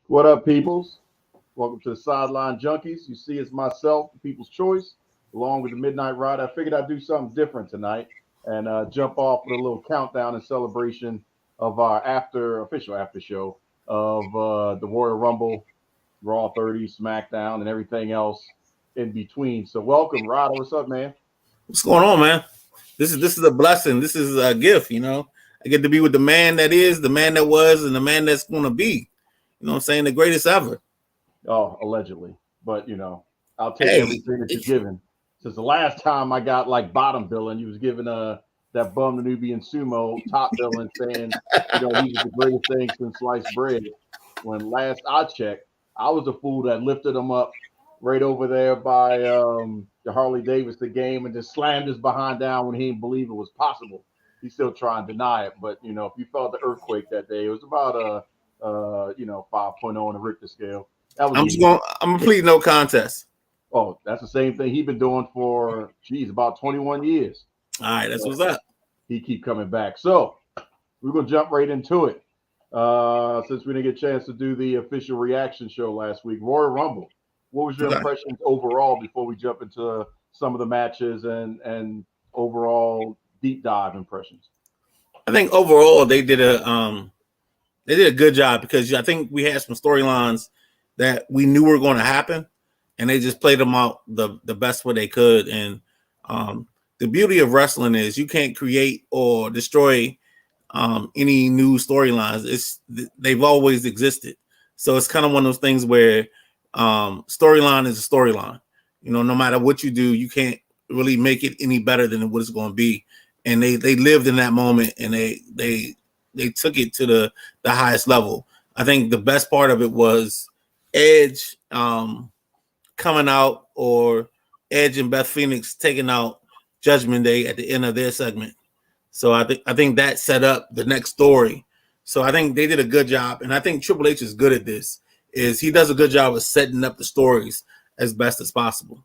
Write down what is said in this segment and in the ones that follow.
What up, peoples? Welcome to the Sideline Junkies. You see, it's myself, the People's Choice, along with the Midnight Ride. I figured I'd do something different tonight and jump off with a little countdown and celebration of our official after show of the Royal Rumble, Raw 30, SmackDown, and everything else in between. So, welcome, Ryder. What's up, man? What's going on, man? This is a blessing. This is a gift, you know. I get to be with the man that is, the man that was, and the man that's going to be. You know what I'm saying? The greatest ever. Oh, allegedly. But, I'll take everything that you're giving. Since the last time I got, like, bottom billing, you was giving that bum the Nubian Sumo top billing saying, he was the greatest thing since sliced bread. When last I checked, I was the fool that lifted him up right over there by the Harley Davidson game and just slammed his behind down when he didn't believe it was possible. He's still trying to deny it. But, if you felt the earthquake that day, it was about 5.0 on the Richter scale. I'm gonna plead no contest. Oh, that's the same thing he's been doing for about 21 years. All right, that's what's up. He keep coming back. So we're gonna jump right into it. Since we didn't get a chance to do the official reaction show last week, Royal Rumble. What was your impressions overall before we jump into some of the matches and overall deep dive impressions? I think overall they did a good job because I think we had some storylines that we knew were going to happen, and they just played them out the best way they could. And the beauty of wrestling is you can't create or destroy any new storylines. They've always existed. So it's kind of one of those things where storyline is a storyline. No matter what you do, you can't really make it any better than what it's going to be. And they lived in that moment, and they took it to the highest level. I think the best part of it was Edge coming out, or Edge and Beth Phoenix taking out Judgment Day at the end of their segment. So I think that set up the next story. So I think they did a good job, and I think Triple H is good at this. He does a good job of setting up the stories as best as possible.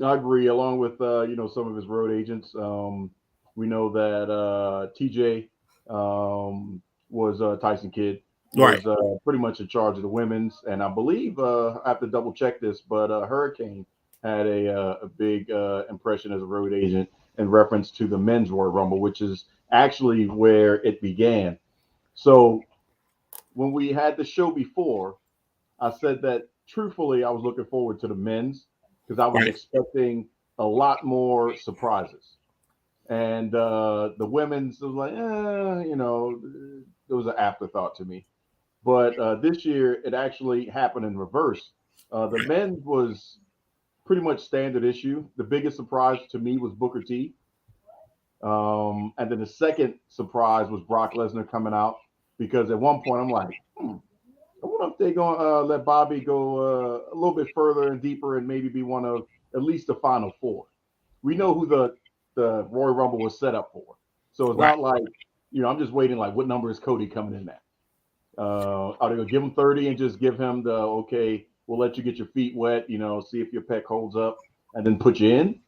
I agree. Along with some of his road agents, we know that TJ was Tyson Kidd. Right. Was pretty much in charge of the women's, and I believe I have to double check this, but Hurricane had a big impression as a road agent in reference to the men's Royal Rumble, which is actually where it began. So when we had the show before, I said that truthfully I was looking forward to the men's because I was expecting a lot more surprises, and the women's was like, it was an afterthought to me. But this year, it actually happened in reverse. The men's was pretty much standard issue. The biggest surprise to me was Booker T. And then the second surprise was Brock Lesnar coming out, because at one point I'm like, I wonder if they're going to let Bobby go a little bit further and deeper and maybe be one of at least the final four. We know who the Royal Rumble was set up for. So it's not like, I'm just waiting like, what number is Cody coming in at? Are they going to give him 30 and just give him the, okay, we'll let you get your feet wet, see if your pec holds up and then put you in?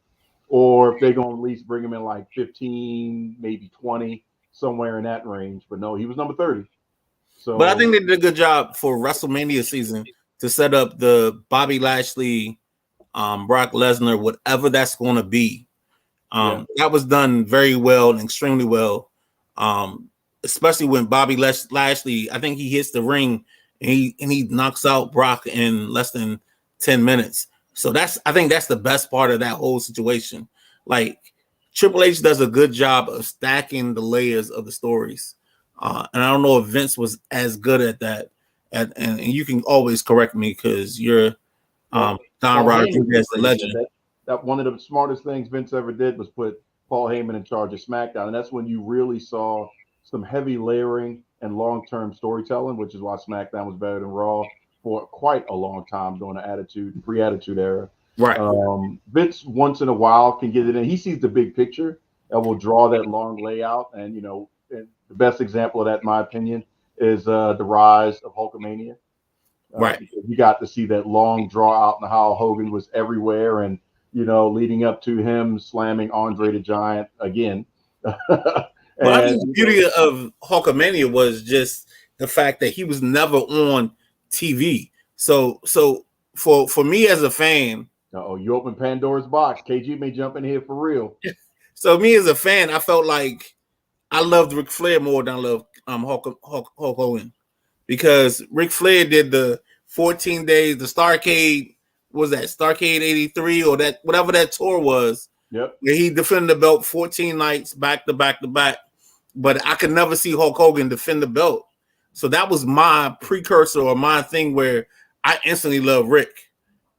Or if they're going to at least bring him in like 15, maybe 20, somewhere in that range. But no, he was number 30. So, but I think they did a good job for WrestleMania season to set up the Bobby Lashley, Brock Lesnar, whatever that's going to be. That was done very well and extremely well. Especially when Bobby Lashley, I think he hits the ring and he knocks out Brock in less than 10 minutes. So I think that's the best part of that whole situation. Like, Triple H does a good job of stacking the layers of the stories. And I don't know if Vince was as good at that. And you can always correct me because you're Don Rodriguez, the legend. That one of the smartest things Vince ever did was put Paul Heyman in charge of SmackDown. And that's when you really saw some heavy layering and long-term storytelling, which is why SmackDown was better than Raw for quite a long time during the pre-Attitude era. Right. Vince once in a while can get it in. He sees the big picture and will draw that long layout. And and the best example of that, in my opinion, is the rise of Hulkamania. Right. Because you got to see that long draw out and how Hogan was everywhere, and leading up to him slamming Andre the Giant again. But I think and the beauty of Hulkamania was just the fact that he was never on TV. So for me as a fan, oh, you open Pandora's box. KG may jump in here for real. so me as a fan, I felt like I loved Ric Flair more than I loved Hulk Hogan, because Ric Flair did the 14 days, the Starcade, was that Starcade 83 or that whatever that tour was, Yep. where he defended the belt 14 nights back to back to back. But I could never see Hulk Hogan defend the belt. So that was my precursor or my thing where I instantly loved Rick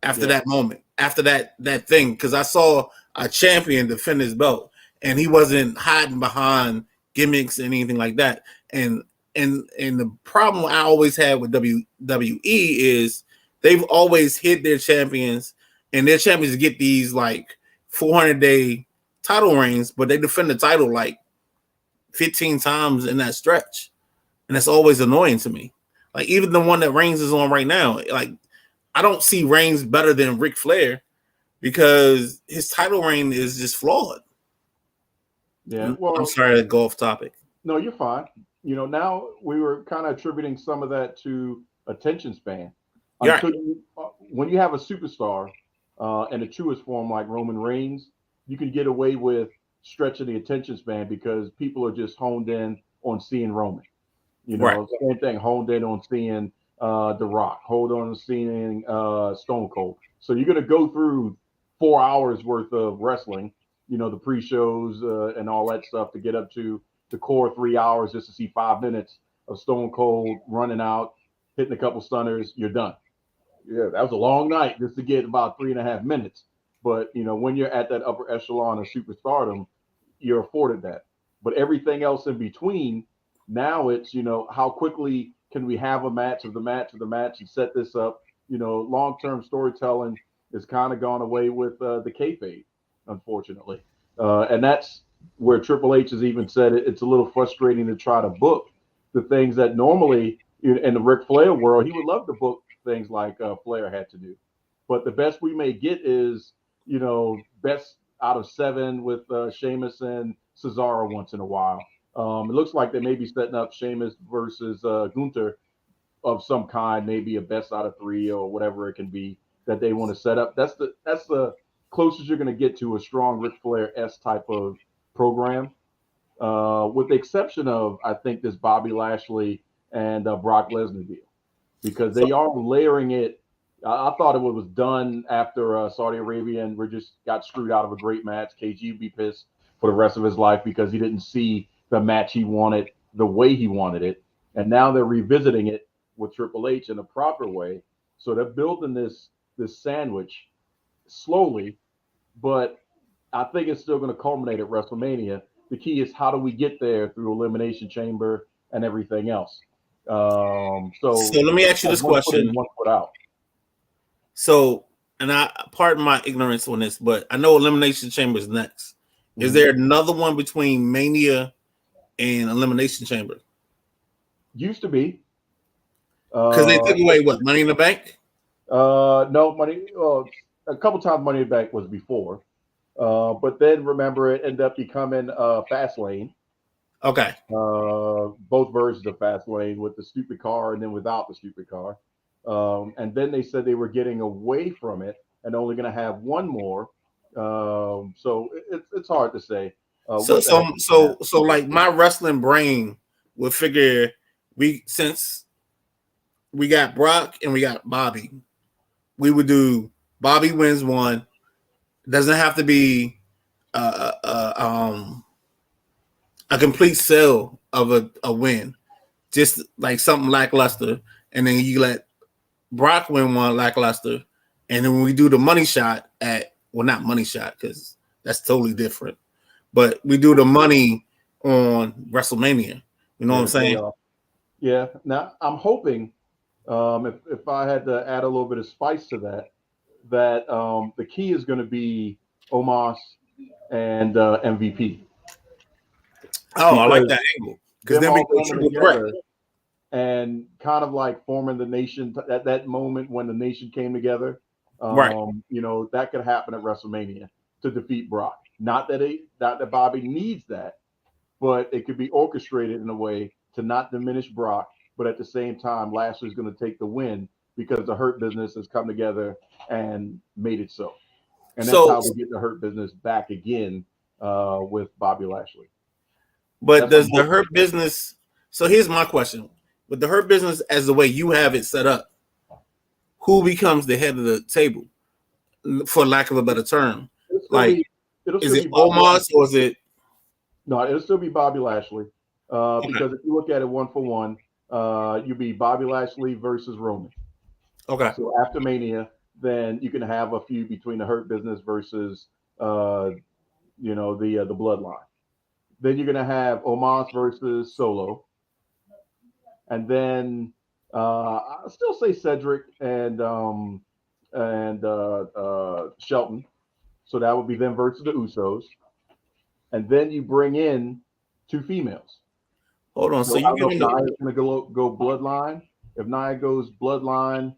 after Yep. that moment, after that thing, because I saw a champion defend his belt and he wasn't hiding behind gimmicks and anything like that. And the problem I always had with WWE is they've always hid their champions, and their champions get these like 400-day title reigns, but they defend the title like 15 times in that stretch. And that's always annoying to me. Like even the one that Reigns is on right now, like I don't see Reigns better than Ric Flair because his title reign is just flawed. Yeah. I'm Well, sorry to go off topic. no, you're fine. Now we were kind of attributing some of that to attention span. You're right. Until when you have a superstar in the truest form like Roman Reigns, you can get away with stretching the attention span because people are just honed in on seeing Roman. Right. Same thing, honed in on seeing The Rock, honed on seeing Stone Cold. So you're going to go through 4 hours worth of wrestling, the pre-shows and all that stuff to get up to the core 3 hours just to see 5 minutes of Stone Cold running out, hitting a couple stunners, you're done. Yeah, that was a long night just to get about 3.5 minutes. But when you're at that upper echelon of superstardom, you're afforded that. But everything else in between, now it's how quickly can we have a match of the match of the match and set this up. Long-term storytelling has kind of gone away with the kayfabe, unfortunately, and that's where Triple H has even said it's a little frustrating to try to book the things that normally in the Ric Flair world he would love to book things like Flair had to do. But the best we may get is, best out of 7 with Sheamus and Cesaro once in a while. It looks like they may be setting up Sheamus versus Gunther of some kind, maybe a best out of 3 or whatever it can be that they want to set up. That's the closest you're going to get to a strong Ric Flair S type of program, with the exception of I think this Bobby Lashley and Brock Lesnar deal, because So, they are layering it. I thought it was done after Saudi Arabia, and we just got screwed out of a great match. KG would be pissed for the rest of his life because he didn't see the match he wanted the way he wanted it, and now they're revisiting it with Triple H in a proper way. So they're building this sandwich slowly, but I think it's still going to culminate at WrestleMania. The key is how do we get there through Elimination Chamber and everything else. so let me ask you this one foot in, question. one foot out. So, and I pardon my ignorance on this, but I know Elimination Chamber is next. Is there another one between Mania and Elimination Chamber? Used to be. Because they took away what, Money in the Bank? No money. A couple times Money in the Bank was before, but then remember it ended up becoming Fastlane. Okay. Both versions of Fastlane with the stupid car and then without the stupid car. And then they said they were getting away from it and only going to have one more. So it's hard to say. So like my wrestling brain would figure since we got Brock and we got Bobby, we would do Bobby wins one. Doesn't have to be a complete sell of a win, just like something lackluster, and then you let Brock win one lackluster, and then when we do the money shot not money shot because that's totally different, but we do the money on WrestleMania. You know what I'm saying? Yeah. Now I'm hoping, if I had to add a little bit of spice to that, that the key is going to be Omos and MVP Oh, I like because that angle because them then we all go coming triple threat. together and kind of like forming the nation at that moment when the nation came together. Right. That could happen at WrestleMania to defeat Brock. Not that Bobby needs that, but it could be orchestrated in a way to not diminish Brock, but at the same time, Lashley's going to take the win because the Hurt Business has come together and made it so. And that's So, how we get the Hurt Business back again with Bobby Lashley. but That's what I'm does the hoping. Hurt Business? So here's my question: with the Hurt Business as the way you have it set up, who becomes the head of the table, for lack of a better term? It'll still Like, be it'll is still it be Bobby Omos Lashley. or is it? No, it'll still be Bobby Lashley. Okay. Because if you look at it one for one, you'll be Bobby Lashley versus Roman. Okay. So after Mania, then you can have a feud between the Hurt Business versus the Bloodline. Then you're gonna have Omos versus Solo, and then I still say Cedric and Shelton. So that would be them versus the Usos, and then you bring in two females. Hold on. So So I you don't know if giving the? Nia's gonna go Bloodline. If Nia goes Bloodline,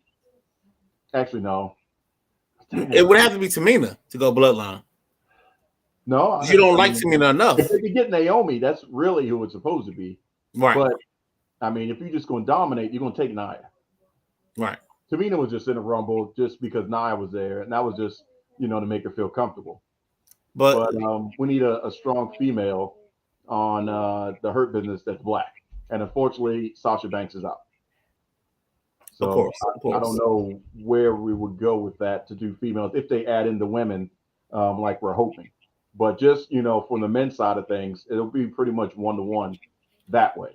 actually no. Dang It it. would have to be Tamina to go Bloodline. No, You don't I like mean, Tamina enough, if they could get Naomi, that's really who it's supposed to be. right? But I mean, if you're just going to dominate, you're going to take Nia. Right. Tamina was just in a rumble just because Nia was there, and that was just to make her feel comfortable. But But we need a strong female on the Hurt Business that's black, and unfortunately, Sasha Banks is out. So of I don't course. know where we would go with that to do females if they add in the women like we're hoping. But just from the men's side of things, it'll be pretty much 1-to-1 that way.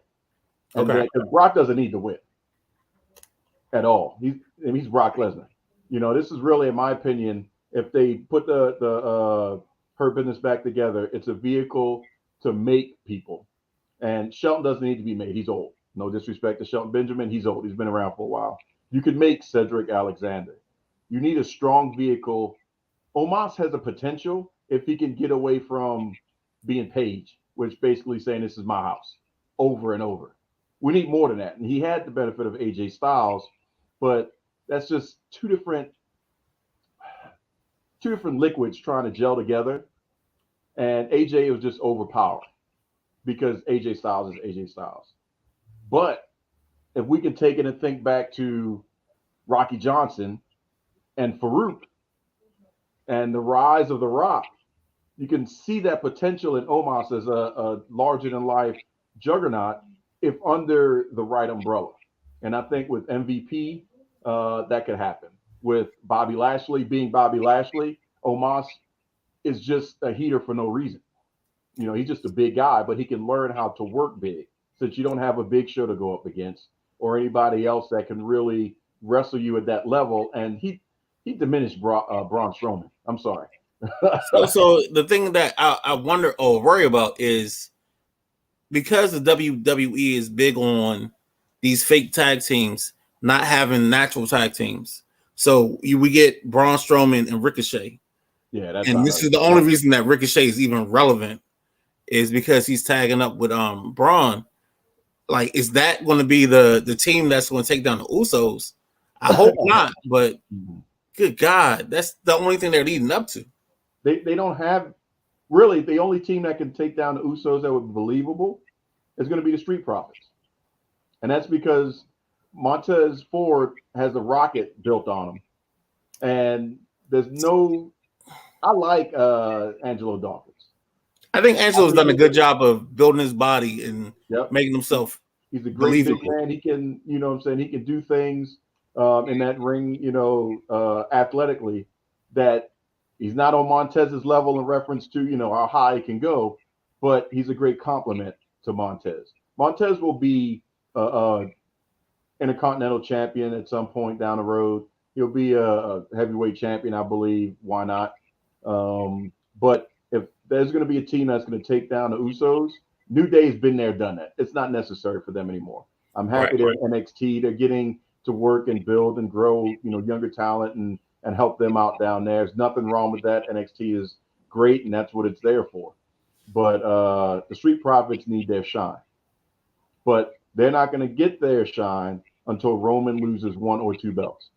And Okay. then because Brock doesn't need to win at all. He's Brock Lesnar. This is really, in my opinion, if they put the Hurt Business back together, it's a vehicle to make people. And Shelton doesn't need to be made. He's old. No disrespect to Shelton Benjamin. He's old. He's been around for a while. You could make Cedric Alexander. You need a strong vehicle. Omos has a potential if he can get away from being Page, which basically saying this is my house over and over. We need more than that. And he had the benefit of AJ Styles, but that's just two different liquids trying to gel together. And AJ was just overpowered because AJ Styles is AJ Styles. But if we can take it and think back to Rocky Johnson and Farouk and the rise of The Rock, you can see that potential in Omos as a larger than life juggernaut if under the right umbrella. And I think with MVP, that could happen. With Bobby Lashley being Bobby Lashley, Omos is just a heater for no reason. He's just a big guy, but he can learn how to work big since you don't have a Big Show to go up against or anybody else that can really wrestle you at that level. And he diminished Braun Strowman. I'm sorry. So the thing that I wonder or worry about is because the WWE is big on these fake tag teams not having natural tag teams. So we get Braun Strowman and Ricochet. Yeah, that's And not this is the only reason that Ricochet is even relevant is because he's tagging up with Braun. Like, is that going to be the team that's going to take down the Usos? I hope not, but good God, that's the only thing they're leading up to. They don't have really the only team that can take down the Usos that would be believable is going to be the Street Profits, and that's because Montez Ford has a rocket built on him, and there's no. I like Angelo Dawkins. I think Angelo's done a good job of building his body and Yep. making himself He's a great big believable. man. He can, what I'm saying, he can do things in that ring, athletically that he's not on Montez's level in reference to, how high he can go, but he's a great compliment to Montez. Montez will be intercontinental champion at some point down the road. He'll be a heavyweight champion, I believe. Why not? But if there's going to be a team that's going to take down the Usos, New Day's been there, done that. It's not necessary for them anymore. I'm happy they're NXT. They're getting to work and build and grow, younger talent and and help them out down there. There's nothing wrong with that. NXT is great, and that's what it's there for. But the Street Profits need their shine. But they're not going to get their shine until Roman loses one or two belts.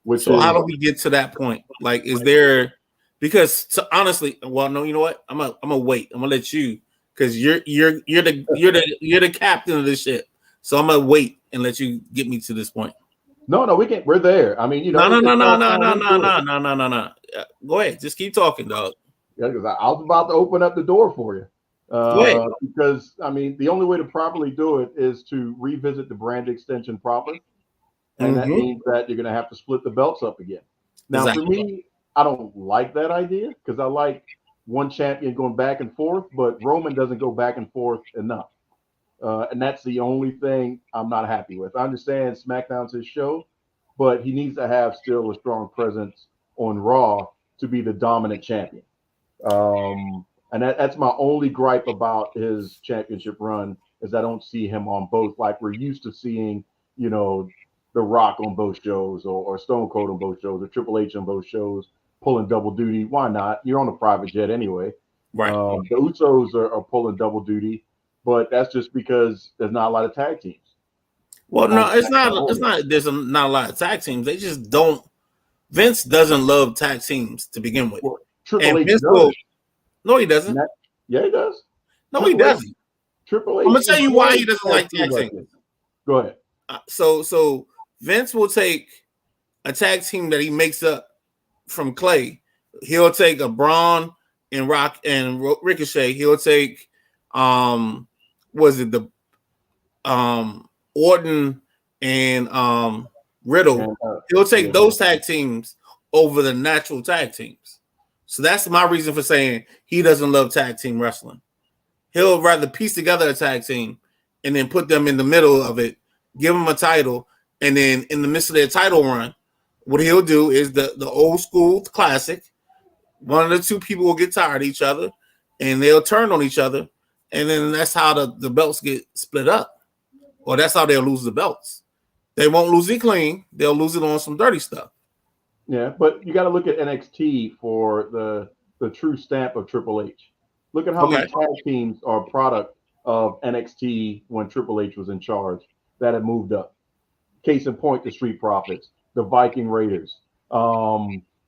Which So how is do we get to that point? Like, is there? Because honestly, well, no, you know what? I'm gonna wait. I'm gonna let you because you're the captain of this ship. So I'm gonna wait and let you get me to this point. no, we can't. We're there. I mean, No, no, it's no, no, all no, fine. no, Let's no, do it. no, no, no, no, no. Go ahead. Just keep talking, dog. Yeah, because I was about to open up the door for you. Go ahead. Because I mean, the only way to properly do it is to revisit the brand extension proper, and that Mm-hmm. means that you're going to have to split the belts up again. Now, for Exactly. me, I don't like that idea because I like one champion going back and forth, but Roman doesn't go back and forth enough. And that's the only thing I'm not happy with. I understand SmackDown's his show, but he needs to have still a strong presence on Raw to be the dominant champion. And that's my only gripe about his championship run is I don't see him on both like we're used to seeing, you know, The Rock on both shows or Stone Cold on both shows or Triple H on both shows pulling double duty. Why not? You're on a private jet anyway. Right. The Usos are pulling double duty, but that's just because there's not a lot of tag teams. Well, On no, it's not. SmackDown It's only. not. There's not a lot of tag teams. They just don't. Vince doesn't love tag teams to begin with, Well, Triple and H Vince does. will. No, he And doesn't. that, yeah, he does. No, he Triple H doesn't. Triple I'm H gonna tell you why he enjoys doesn't tag like team tag teams. wrestling. Go ahead. So Vince will take a tag team that he makes up from Clay. He'll take a Braun and Rock and Ricochet. He'll take was it the Orton and Riddle. And He'll take yeah, those tag teams over the natural tag teams. So that's my reason for saying he doesn't love tag team wrestling. He'll rather piece together a tag team and then put them in the middle of it, give them a title, and then in the midst of their title run, what he'll do is the old school classic. One of the two people will get tired of each other, and they'll turn on each other, and then that's how the belts get split up, or that's how they'll lose the belts. They won't lose it clean; they'll lose it on some dirty stuff. yeah. But you got to look at NXT for the true stamp of Triple H. Look at how many Okay, tag teams are a product of NXT when Triple H was in charge that had moved up. Case in point, the Street Profits, the Viking Raiders,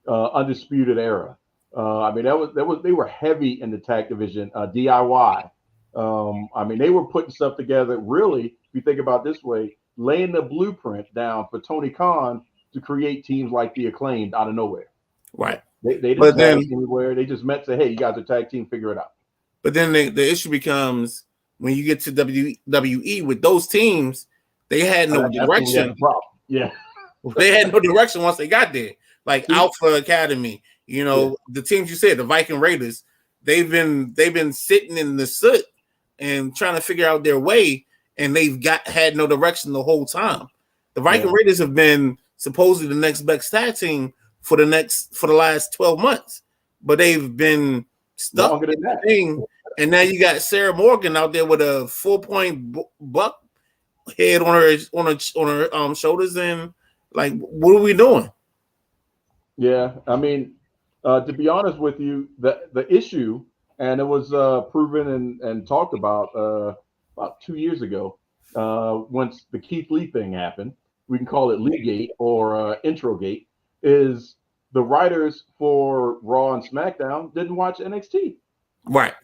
Undisputed Era. I mean, that was they were heavy in the tag division. DIY. I mean, they were putting stuff together. Really, if you think about it this way, laying the blueprint down for Tony Khan to create teams like the Acclaimed out of nowhere. right. They didn't But tag then, anywhere. They just met, say, "Hey, you guys are tag team. Figure it out." the issue becomes when you get to WWE with those teams, they had no That's when we had the direction. problem. Yeah. They had no direction once they got there. Like See? Alpha Academy, Yeah. the teams you said, the Viking Raiders, they've been sitting in the soot and trying to figure out their way, and had no direction the whole time. The Viking Yeah. Raiders have been supposedly the next best tag team for the last 12 months, but they've been stuck Longer in than the that. thing. And now you got Sarah Morgan out there with a 4-point buck head on her shoulders, and like, what are we doing? Yeah, I mean, to be honest with you, the issue, and it was proven and talked about 2 years ago, once the Keith Lee thing happened. We can call it Leegate or Introgate. Is the writers for Raw and SmackDown didn't watch NXT, Right.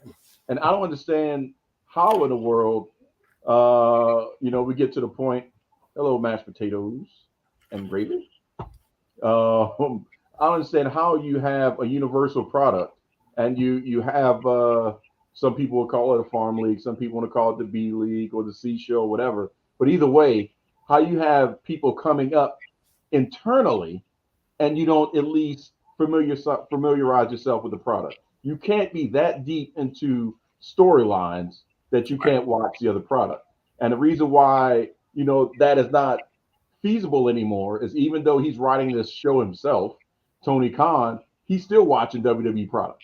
and I don't understand how in the world, we get to the point. Hello, mashed potatoes and gravy. I don't understand how you have a universal product and you have some people will call it a farm league, some people want to call it the B league or the C show, whatever. But either way, how you have people coming up internally and you don't at least familiarize yourself with the product. You can't be that deep into storylines that you Right. can't watch the other product. And the reason why that is not feasible anymore is even though he's writing this show himself, Tony Khan, he's still watching WWE product.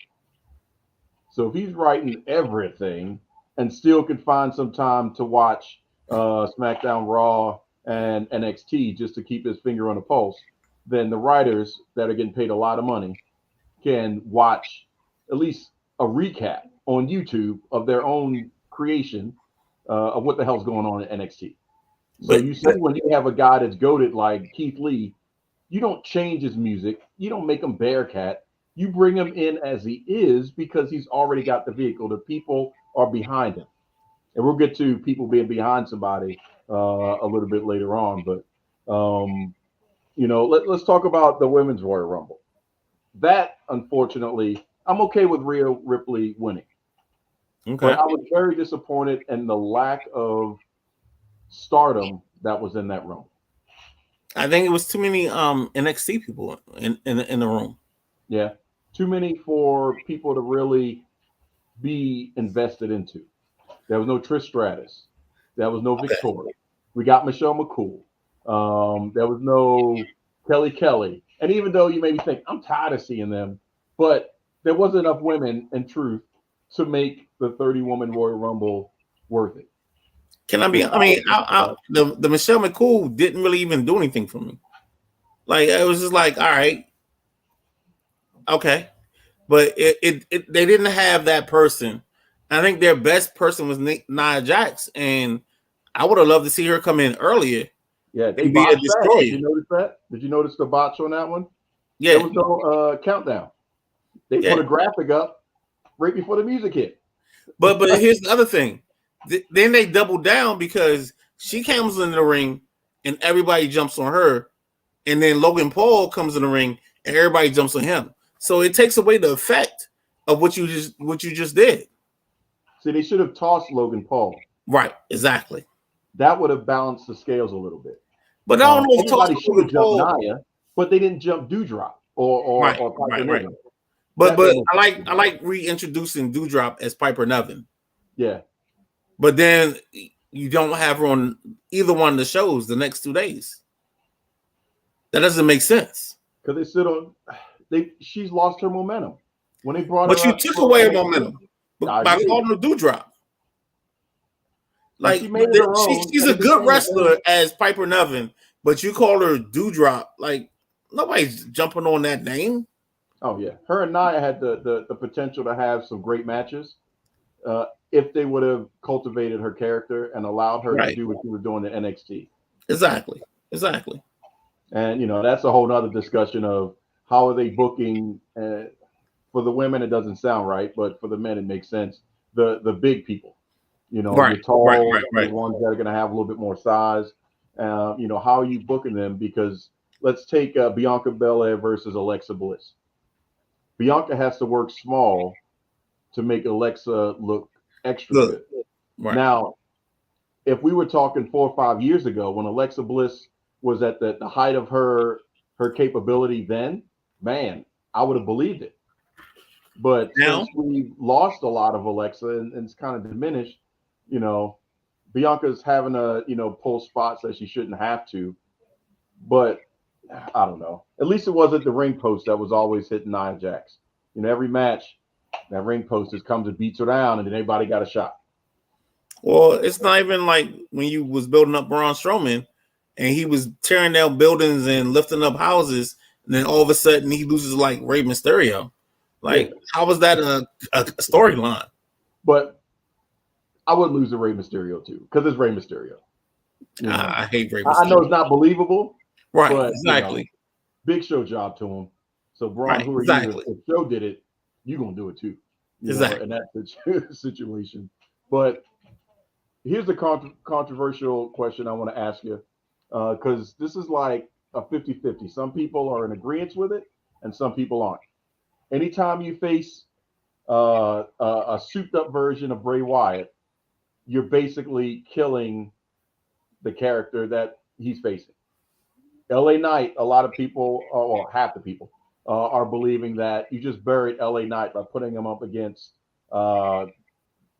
So if he's writing everything and still can find some time to watch SmackDown, Raw, and NXT just to keep his finger on the pulse, then the writers that are getting paid a lot of money can watch at least a recap on YouTube of their own creation of what the hell's going on in NXT. So But you see, when you have a guy that's goaded like Keith Lee, you don't change his music, you don't make him Bearcat. You bring him in as he is because he's already got the vehicle. The people are behind him, and we'll get to people being behind somebody a little bit later on. But let's talk about the women's Royal Rumble. That, unfortunately, I'm okay with Rhea Ripley winning, but okay, I was very disappointed in the lack of stardom that was in that room. I think it was too many NXT people in the room. Yeah, too many for people to really be invested into. There was no Trish Stratus. There was no Okay, Victoria. We got Michelle McCool. There was no Kelly Kelly. And even though you maybe think I'm tired of seeing them, but there wasn't enough women in truth to make the 30-woman Royal Rumble worth it. can I be? I mean, the Michelle McCool didn't really even do anything for me. Like it was just like, all right, okay, but they didn't have that person. I think their best person was Nia Jax, and I would have loved to see her come in earlier Yeah, they and be a botched that. Did destroyer. you notice that? Did you notice the botch on that one? There Yeah, was no countdown. They yeah. put a graphic up right before the music hit. But here's the other thing. Then they double down because she comes in the ring and everybody jumps on her, and then Logan Paul comes in the ring and everybody jumps on him. So it takes away the effect of what you just did. See, they should have tossed Logan Paul. Right, exactly. That would have balanced the scales a little bit. But I don't know if Everybody tossing should Logan have jumped Paul. Naya, but they didn't jump Dewdrop or Right, Piper right, right. Niven. But That I like reintroducing Dewdrop as Piper Niven. yeah. But then you don't have her on either one of the shows the next 2 days. That doesn't make sense. Because they sit on she's lost her momentum. When they brought But her you up took from away her NXT, momentum I by agree. calling her Dewdrop. And Like she made it her own. she's a good wrestler as Piper Niven, but you call her Dewdrop. Like nobody's jumping on that name. Oh yeah. Her and Nia had the potential to have some great matches. If they would have cultivated her character and allowed her to Right. do what she was doing in NXT. Exactly. And that's a whole nother discussion of how are they booking. For the women, it doesn't sound right, but for the men, it makes sense. The big people, Right. your tall, Right. the ones that are going to have a little bit more size. How are you booking them? Because let's take Bianca Belair versus Alexa Bliss. Bianca has to work small to make Alexa look extra Look. good. Right. Now, if we were talking 4 or 5 years ago when Alexa Bliss was at the height of her capability, then man, I would have believed it. But Now, since we've lost a lot of Alexa and it's kind of diminished, you know, Bianca's having to pull spots that she shouldn't have to. But I don't know. At least it wasn't the ring post that was always hitting Nia Jax. Every match that ring post just comes and beats her down, and then everybody got a shot. well, it's not even like when you was building up Braun Strowman and he was tearing down buildings and lifting up houses, and then all of a sudden he loses like Rey Mysterio. Like, Yeah. how was that a storyline? But I would lose to Rey Mysterio too, because it's Rey Mysterio. I hate Rey I know Mysterio. it's not believable, Right, but exactly. Big Show job to him. So Braun, Right, who are exactly. you? If Show did it, you gonna do it too. Exactly. In that situation. But here's the controversial question I want to ask you, because this is like a 50-50. Some people are in agreement with it, and some people aren't. Anytime you face a souped-up version of Bray Wyatt, you're basically killing the character that he's facing. LA Knight, a lot of people, well, half the people, are believing that you just buried LA Knight by putting him up against uh,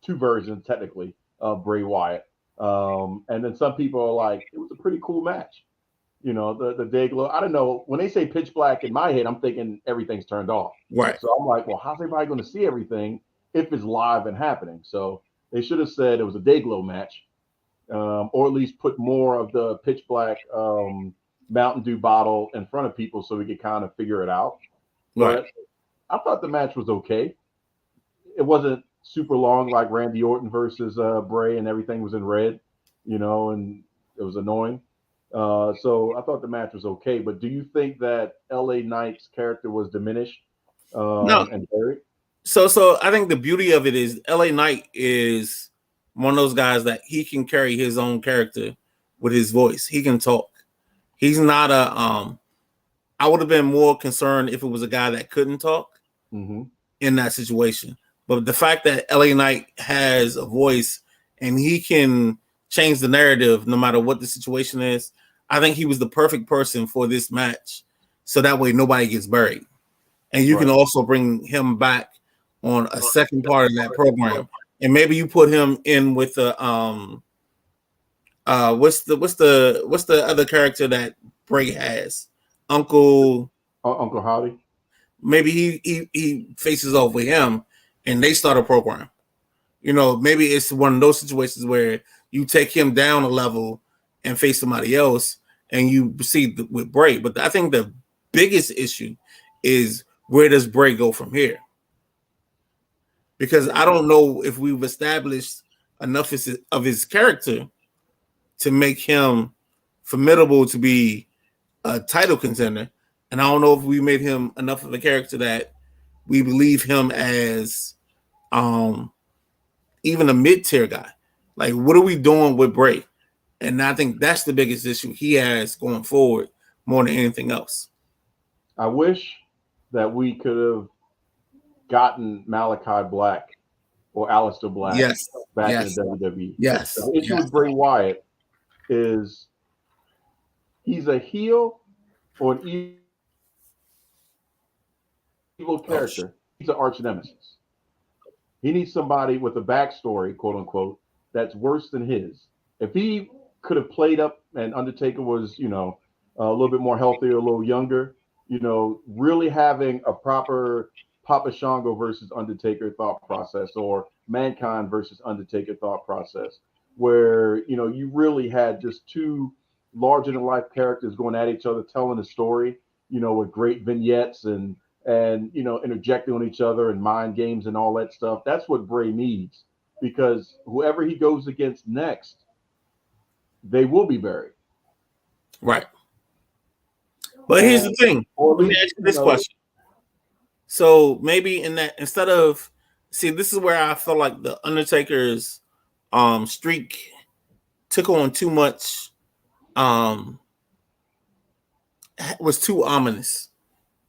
two versions, technically, of Bray Wyatt. And then some people are like, it was a pretty cool match. The day glow. I don't know. When they say pitch black in my head, I'm thinking everything's turned off. Right. So I'm like, well, how's everybody going to see everything if it's live and happening? So they should have said it was a day glow match, or at least put more of the pitch black Mountain Dew bottle in front of people so we could kind of figure it out. Right. But I thought the match was okay. It wasn't super long like Randy Orton versus Bray, and everything was in red, and it was annoying. So I thought the match was okay. But do you think that LA Knight's character was diminished No. and buried? So I think the beauty of it is LA Knight is one of those guys that he can carry his own character with his voice. He can talk. He's not a I would have been more concerned if it was a guy that couldn't talk Mm-hmm. in that situation. But the fact that LA Knight has a voice and he can change the narrative no matter what the situation is, I think he was the perfect person for this match. So that way nobody gets buried. And you can Right. also bring him back on a second part of that program. And maybe you put him in with the what's the other character that Bray has? Uncle. Uncle Howdy. Maybe he faces off with him and they start a program. Maybe it's one of those situations where you take him down a level and face somebody else and you proceed with Bray. But I think the biggest issue is where does Bray go from here? Because I don't know if we've established enough of his character to make him formidable to be a title contender. And I don't know if we made him enough of a character that we believe him as even a mid-tier guy. Like, what are we doing with Bray? And I think that's the biggest issue he has going forward more than anything else. I wish that we could have gotten Malachi Black or Aleister Black Yes. back Yes. in the WWE. Yes. The issue Yes. with Bray Wyatt is he's a heel or an evil character. He's an arch nemesis. He needs somebody with a backstory, quote unquote, that's worse than his. If he could have played up and Undertaker was, a little bit more healthier, a little younger, really having a proper Papa Shango versus Undertaker thought process or Mankind versus Undertaker thought process, where, you really had just two larger than life characters going at each other, telling a story, with great vignettes and interjecting on each other and mind games and all that stuff. That's what Bray needs, because whoever he goes against next, they will be buried. Right. But here's the thing. Or at Let me least, ask you this question. So maybe in that, instead of, see, this is where I feel like the Undertaker's streak took on too much, was too ominous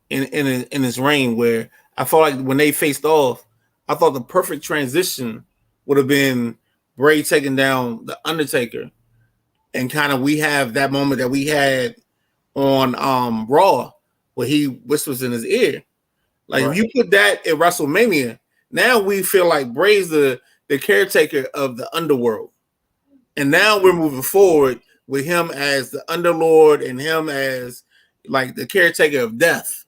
in his reign, where I felt like when they faced off, I thought the perfect transition would have been Bray taking down the Undertaker, and kind of we have that moment that we had on Raw where he whispers in his ear. Like, right. if you put that at WrestleMania, now we feel like Bray's the caretaker of the underworld. And now we're moving forward with him as the underlord and him as like the caretaker of death,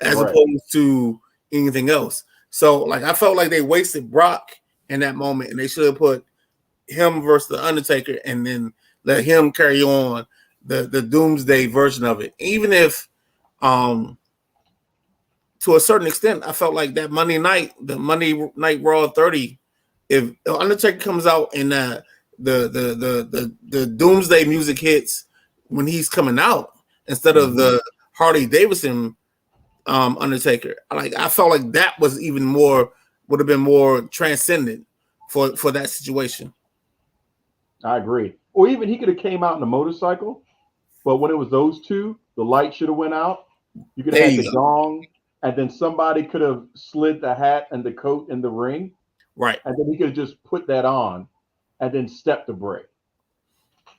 as Right. opposed to anything else. So like I felt like they wasted Brock in that moment, and they should have put him versus the Undertaker and then let him carry on the Doomsday version of it. Even if to a certain extent, I felt like that the Monday Night Raw 30, if Undertaker comes out and the Doomsday music hits when he's coming out instead of the Harley Davidson Undertaker, like I felt like that was even more, would have been more transcendent for that situation. I agree. Or even he could have came out in a motorcycle, but when it was those two, the light should have went out. You could have There had you the go. gong, and then somebody could have slid the hat and the coat in the ring, Right. and then he could have just put that on, and then stepped the break.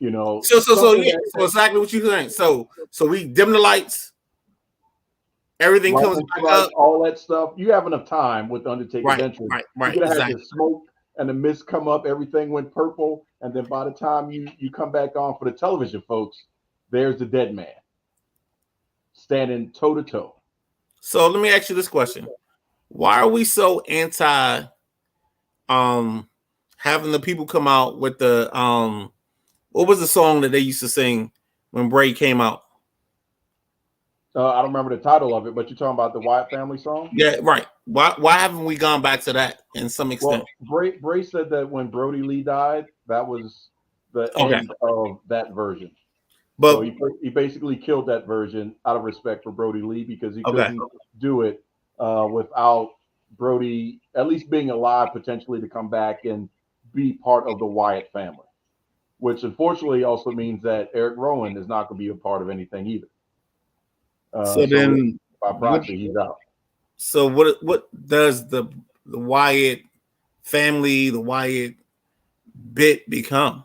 So Something yeah. So exactly what you're saying. So we dim the lights, everything comes lightning back strikes, up. all that stuff. You have enough time with the Undertaker's Right. entrance. Right. You Right. could have had Exactly. the smoke and the mist come up, everything went purple, and then by the time you come back on for the television, folks, there's the dead man standing toe to toe. So let me ask you this question: why are we so anti having the people come out with the what was the song that they used to sing when Bray came out? I don't remember the title of it, but you're talking about the Wyatt family song. Yeah, right. Why haven't we gone back to that in some extent? Well, Bray said that when Brody Lee died, that was the Okay, end of that version. So but he basically killed that version out of respect for Brody Lee because he okay. couldn't do it without Brody at least being alive potentially to come back and be part of the Wyatt family, which unfortunately also means that Eric Rowan is not going to be a part of anything either. So So then, by what? proxy, he's out. So what does the Wyatt family, the Wyatt bit become?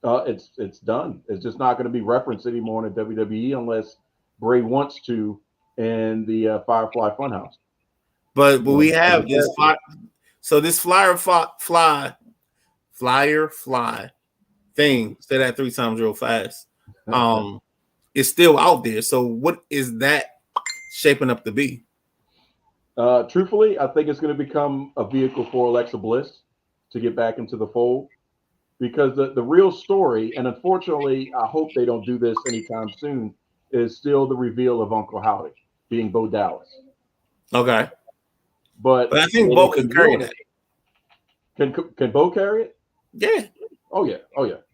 It's done. It's just not going to be referenced anymore in the WWE unless Bray wants to in the Firefly Funhouse. But You know, we as a have this character. so this flyer fly thing. Say that 3 times real fast. Um, is still out there. So what is that shaping up to be? Truthfully, I think it's going to become a vehicle for Alexa Bliss to get back into the fold because the real story, and unfortunately, I hope they don't do this anytime soon, is still the reveal of Uncle Howdy being Bo Dallas. Okay, But but I think where Bo they can can carry ruin that. it, can Bo carry it? Yeah, Oh yeah.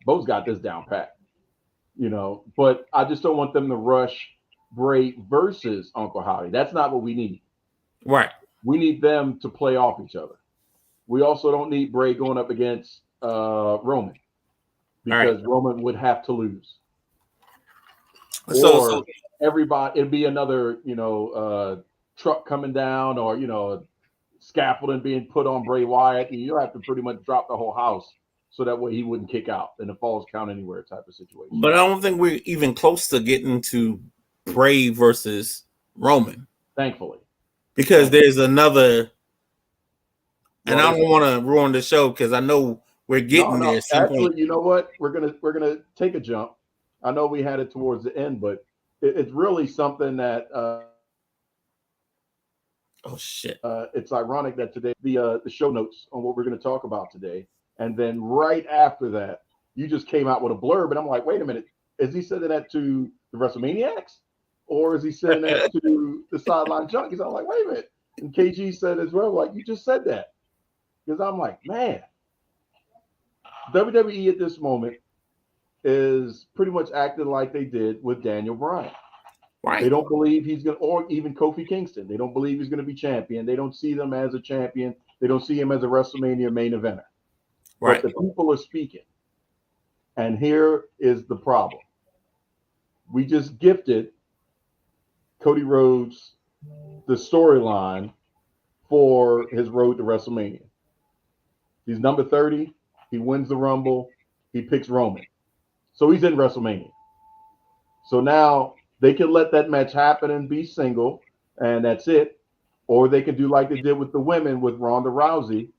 Bo's got this down pat. But I just don't want them to rush Bray versus Uncle Howdy. That's not what we need. right. We need them to play off each other. We also don't need Bray going up against Roman All right. because Roman would have to lose, So or everybody it'd be another truck coming down, or scaffolding being put on Bray Wyatt, and you have to pretty much drop the whole house so that way he wouldn't kick out and the falls count anywhere type of situation. but I don't think we're even close to getting to Bray versus Roman Thankfully, because there's another, and I well, don't want to ruin the show because I know we're getting there no. at some point. Actually, you know what? We're gonna take a jump. I know we had it towards the end, but it's really something that Oh shit! it's ironic that today the show notes on what we're going to talk about today, and then right after that, you just came out with a blurb, and I'm like, wait a minute, is he sending that to the WrestleManiacs, or is he sending that to the Sideline Junkies? I'm like, wait a minute, and KG said as well, like you just said that, because I'm like, man, WWE at this moment is pretty much acting like they did with Daniel Bryan. They Right, don't believe he's going to, or even Kofi Kingston. They don't believe he's going to be champion. They don't see them as a champion. They don't see him as a WrestleMania main eventer. But right. the people are speaking. And here is the problem. We just gifted Cody Rhodes the storyline for his road to WrestleMania. He's number 30. He wins the Rumble. He picks Roman. So he's in WrestleMania. So now they can let that match happen and be single, and that's it. Or they can do like they did with the women with Ronda Rousey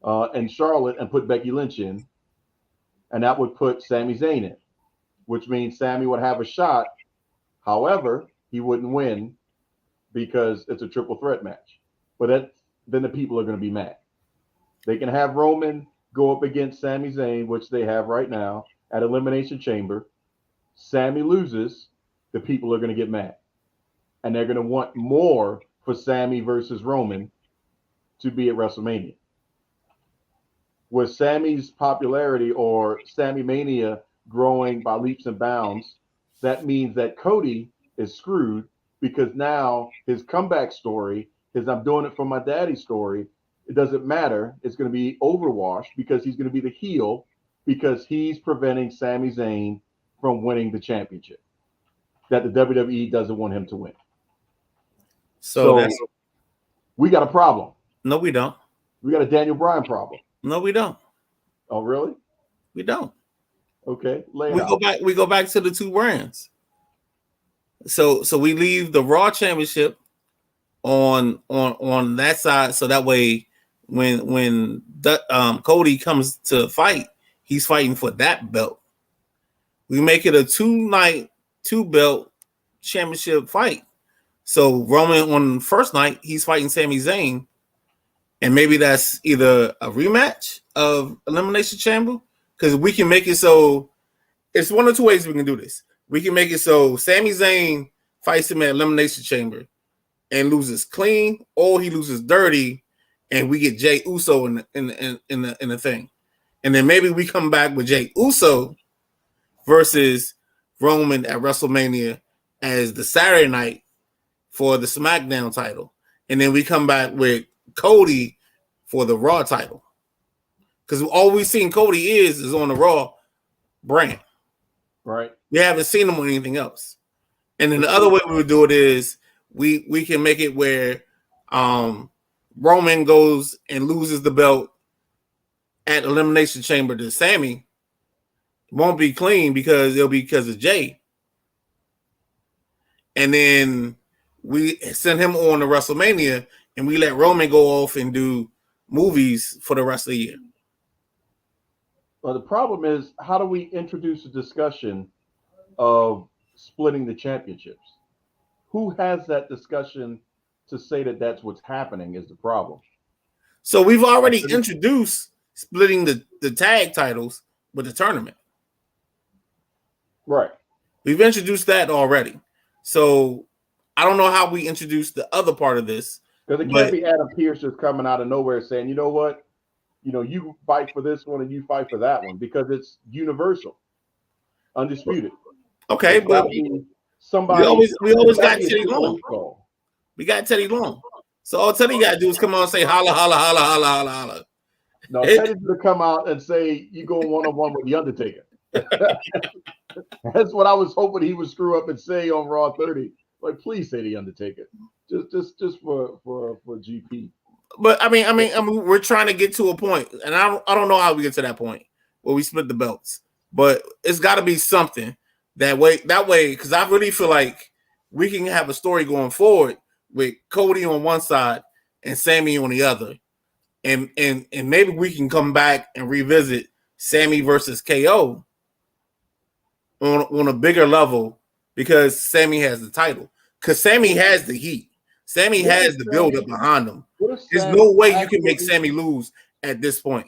and Charlotte and put Becky Lynch in, and that would put Sami Zayn in, which means Sami would have a shot. However, he wouldn't win because it's a triple threat match. But then the people are going to be mad. They can have Roman go up against Sami Zayn, which they have right now at Elimination Chamber. Sami loses, the people are going to get mad. And they're going to want more for Sami versus Roman to be at WrestleMania. With Sami's popularity or Sami Mania growing by leaps and bounds, that means that Cody is screwed because now his comeback story, his I'm doing it for my daddy story, it doesn't matter. It's going to be overwashed because he's going to be the heel because he's preventing Sami Zayn from winning the championship that the WWE doesn't want him to win. So So that's we got a problem. no, we don't. We got a Daniel Bryan problem. No, we don't. Oh, really? We don't. Okay, lay it We go out. back. We go back to the two brands. So we leave the Raw Championship on that side, so that way when Cody comes to fight, he's fighting for that belt. We make it a 2-night, 2-belt championship fight. So Roman on the first night, he's fighting Sami Zayn, and maybe that's either a rematch of Elimination Chamber, because we can make it so it's one or two ways we can do this. We can make it so Sami Zayn fights him at Elimination Chamber and loses clean, or he loses dirty, and we get Jey Uso in the thing, and then maybe we come back with Jey Uso versus Roman at WrestleMania as the Saturday night for the SmackDown title, and then we come back with Cody for the Raw title, because all we've seen Cody is on the Raw brand. Right. We haven't seen him on anything else. And then the other way we would do it is we can make it where Roman goes and loses the belt at Elimination Chamber to Sami. Won't be clean because it'll be because of Jey. And then we send him on to WrestleMania and we let Roman go off and do movies for the rest of the year. Well, the problem is, how do we introduce a discussion of splitting the championships? Who has that discussion to say that that's what's happening is the problem. So we've already introduced splitting the tag titles with the tournament. Right. We've introduced that already. So I don't know how we introduced the other part of this. Because it can't be Adam Pearce just coming out of nowhere saying, you know what? You fight for this one and you fight for that one, because it's universal, undisputed. Okay, but somebody we always got Teddy Long. We got Teddy Long. So all Teddy got to do is come out and say holla, holla, holla, holla, holla, holla. No, Teddy's going to come out and say you going one-on-one with the Undertaker. That's what I was hoping he would screw up and say on Raw 30. Like, please say the Undertaker, just for GP. But I mean, we're trying to get to a point, and I don't know how we get to that point where we split the belts. But it's got to be something that way, because I really feel like we can have a story going forward with Cody on one side and Sami on the other, and maybe we can come back and revisit Sami versus KO on a bigger level, because Sami has the title, because Sami has the heat. Sami has the build-up behind him. There's no way you can make Sami lose at this point.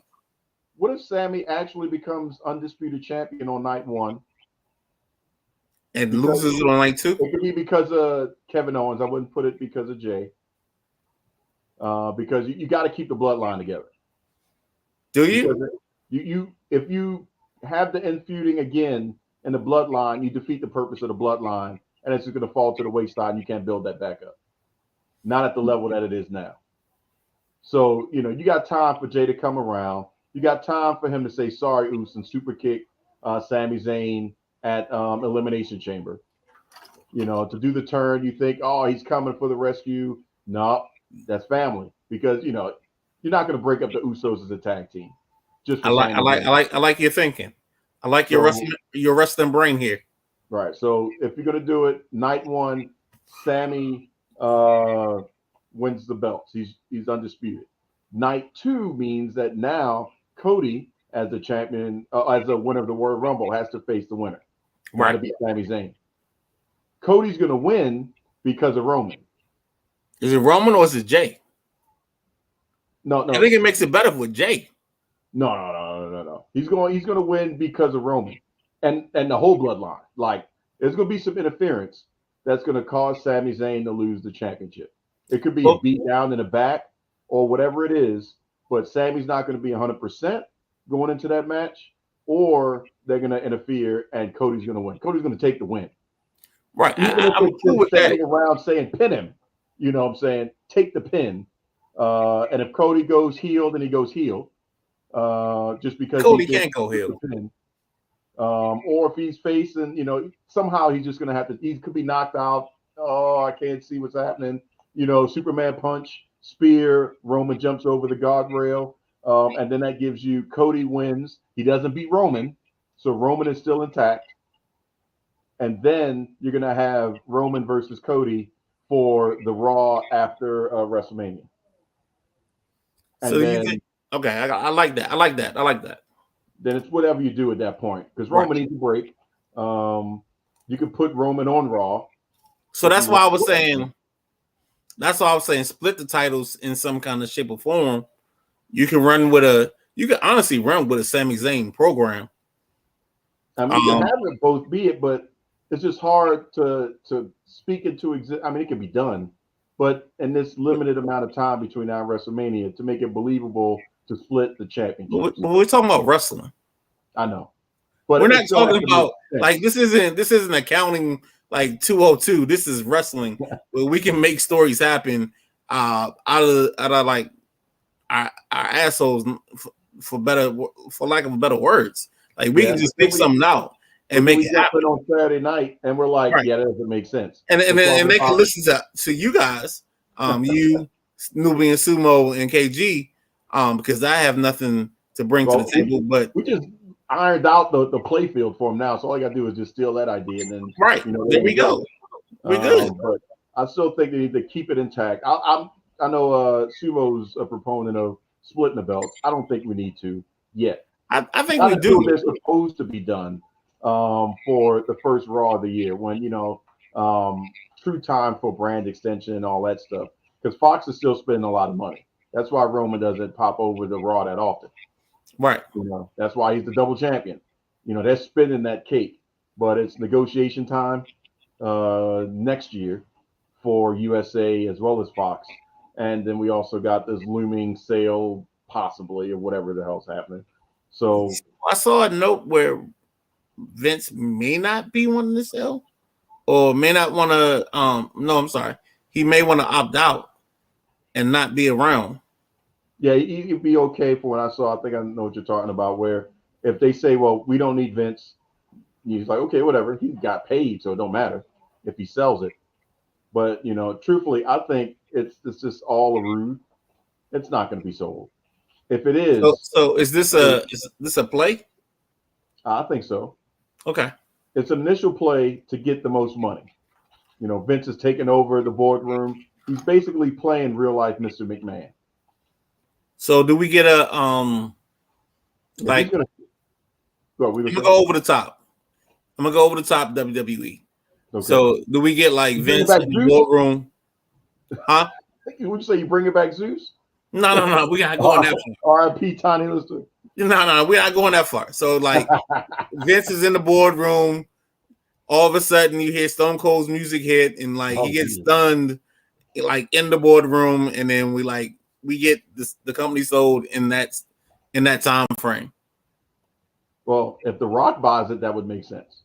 What if Sami actually becomes undisputed champion on night one and loses on night two? It could be because of Kevin Owens. I wouldn't put it because of Jey. Because you got to keep the bloodline together. Do you? If you have the infeuding again in the bloodline, you defeat the purpose of the bloodline, and it's just going to fall to the wayside, and you can't build that back up. Not at the level that it is now. So, you got time for Jey to come around. You got time for him to say sorry, Oos, and super kick Sami Zayn at Elimination Chamber. To do the turn, you think, oh, he's coming for the rescue. No, that's family, because you're not going to break up the Usos as a tag team. Just I like your thinking. I like your wrestling brain here. Right. So if you're going to do it, night one, Sami wins the belts. He's undisputed. Night two means that now Cody, as the champion, as a winner of the Royal Rumble, has to face the winner. Right. To beat Sami Zayn. Cody's going to win because of Roman. Is it Roman or is it Jey? No. I think it makes it better with Jey. No. He's going to win because of Roman and the whole bloodline. Like, there's going to be some interference that's going to cause Sami Zayn to lose the championship. It could be beat down in the back or whatever it is, but Sami's not going to be 100% going into that match, or they're going to interfere and Cody's going to win. Cody's going to take the win. Right. Even if I'm cool with standing around saying pin him, you know what I'm saying? Take the pin. And if Cody goes heel, then he goes heel. Just because Cody can't go heel. Or if he's facing, somehow he's just going to have to, he could be knocked out. Oh, I can't see what's happening. Superman punch, spear, Roman jumps over the guardrail. And then that gives you Cody wins. He doesn't beat Roman. So Roman is still intact. And then you're going to have Roman versus Cody for the Raw after WrestleMania. And so then, you think, okay, I like that. I like that. Then it's whatever you do at that point, because Roman needs a break. You could put Roman on Raw. So that's why I was saying. That's why I was saying split the titles in some kind of shape or form. You can honestly run with a Sami Zayn program. I mean, you can have it both be it, but it's just hard to speak into exist. I mean, it can be done, but in this limited amount of time between now and WrestleMania, to make it believable to split the championships. But we're talking about wrestling. I know, but We're it not still has talking to make about sense. like this isn't accounting like 202. This is wrestling where we can make stories happen out of like our assholes for lack of better words. Like we Yeah, can but just pick something out and but then make we it jump happen. in on Saturday night and we're like, Right. yeah, that doesn't make sense. And We're talking they can about listen to you guys, you, Nubian Sumo, and KG, because I have nothing to bring to the table. But we just ironed out the play field for them now. So all you gotta do is just steal that idea, and then right there we go. We're good. But I still think they need to keep it intact. I know Sumo's a proponent of splitting the belts. I don't think we need to yet. I think Not we until do. they're supposed to be done for the first Raw of the year, when true time for brand extension and all that stuff. Because Fox is still spending a lot of money. That's why Roman doesn't pop over the Raw that often. Right. That's why he's the double champion. They're spinning that cake, but it's negotiation time next year for USA as well as Fox. And then we also got this looming sale, possibly, or whatever the hell's happening. So I saw a note where Vince may not be wanting to sell, or may not want to. No, I'm sorry. He may want to opt out and not be around. yeah, it'd be okay for what I saw. I think I know what you're talking about. Where if they say, "Well, we don't need Vince," he's like, "Okay, whatever." He got paid, so it don't matter if he sells it. But truthfully, I think it's just all a ruse. It's not going to be sold. If it is, So is this a play? I think so. Okay. It's an initial play to get the most money. Vince is taking over the boardroom. He's basically playing real life Mr. McMahon. So do we get a If he's gonna I'm gonna go over the top. I'm gonna go over the top WWE. Okay. So do we get like Vince in the boardroom? Huh? Would you say you bring it back Zeus? No. We gotta go on that far. R.I.P. Tiny Lister. No, we're not going that far. So like Vince is in the boardroom. All of a sudden you hear Stone Cold's music hit, and like he gets stunned like in the boardroom, and then we get the company sold in that time frame. Well, if The Rock buys it, that would make sense,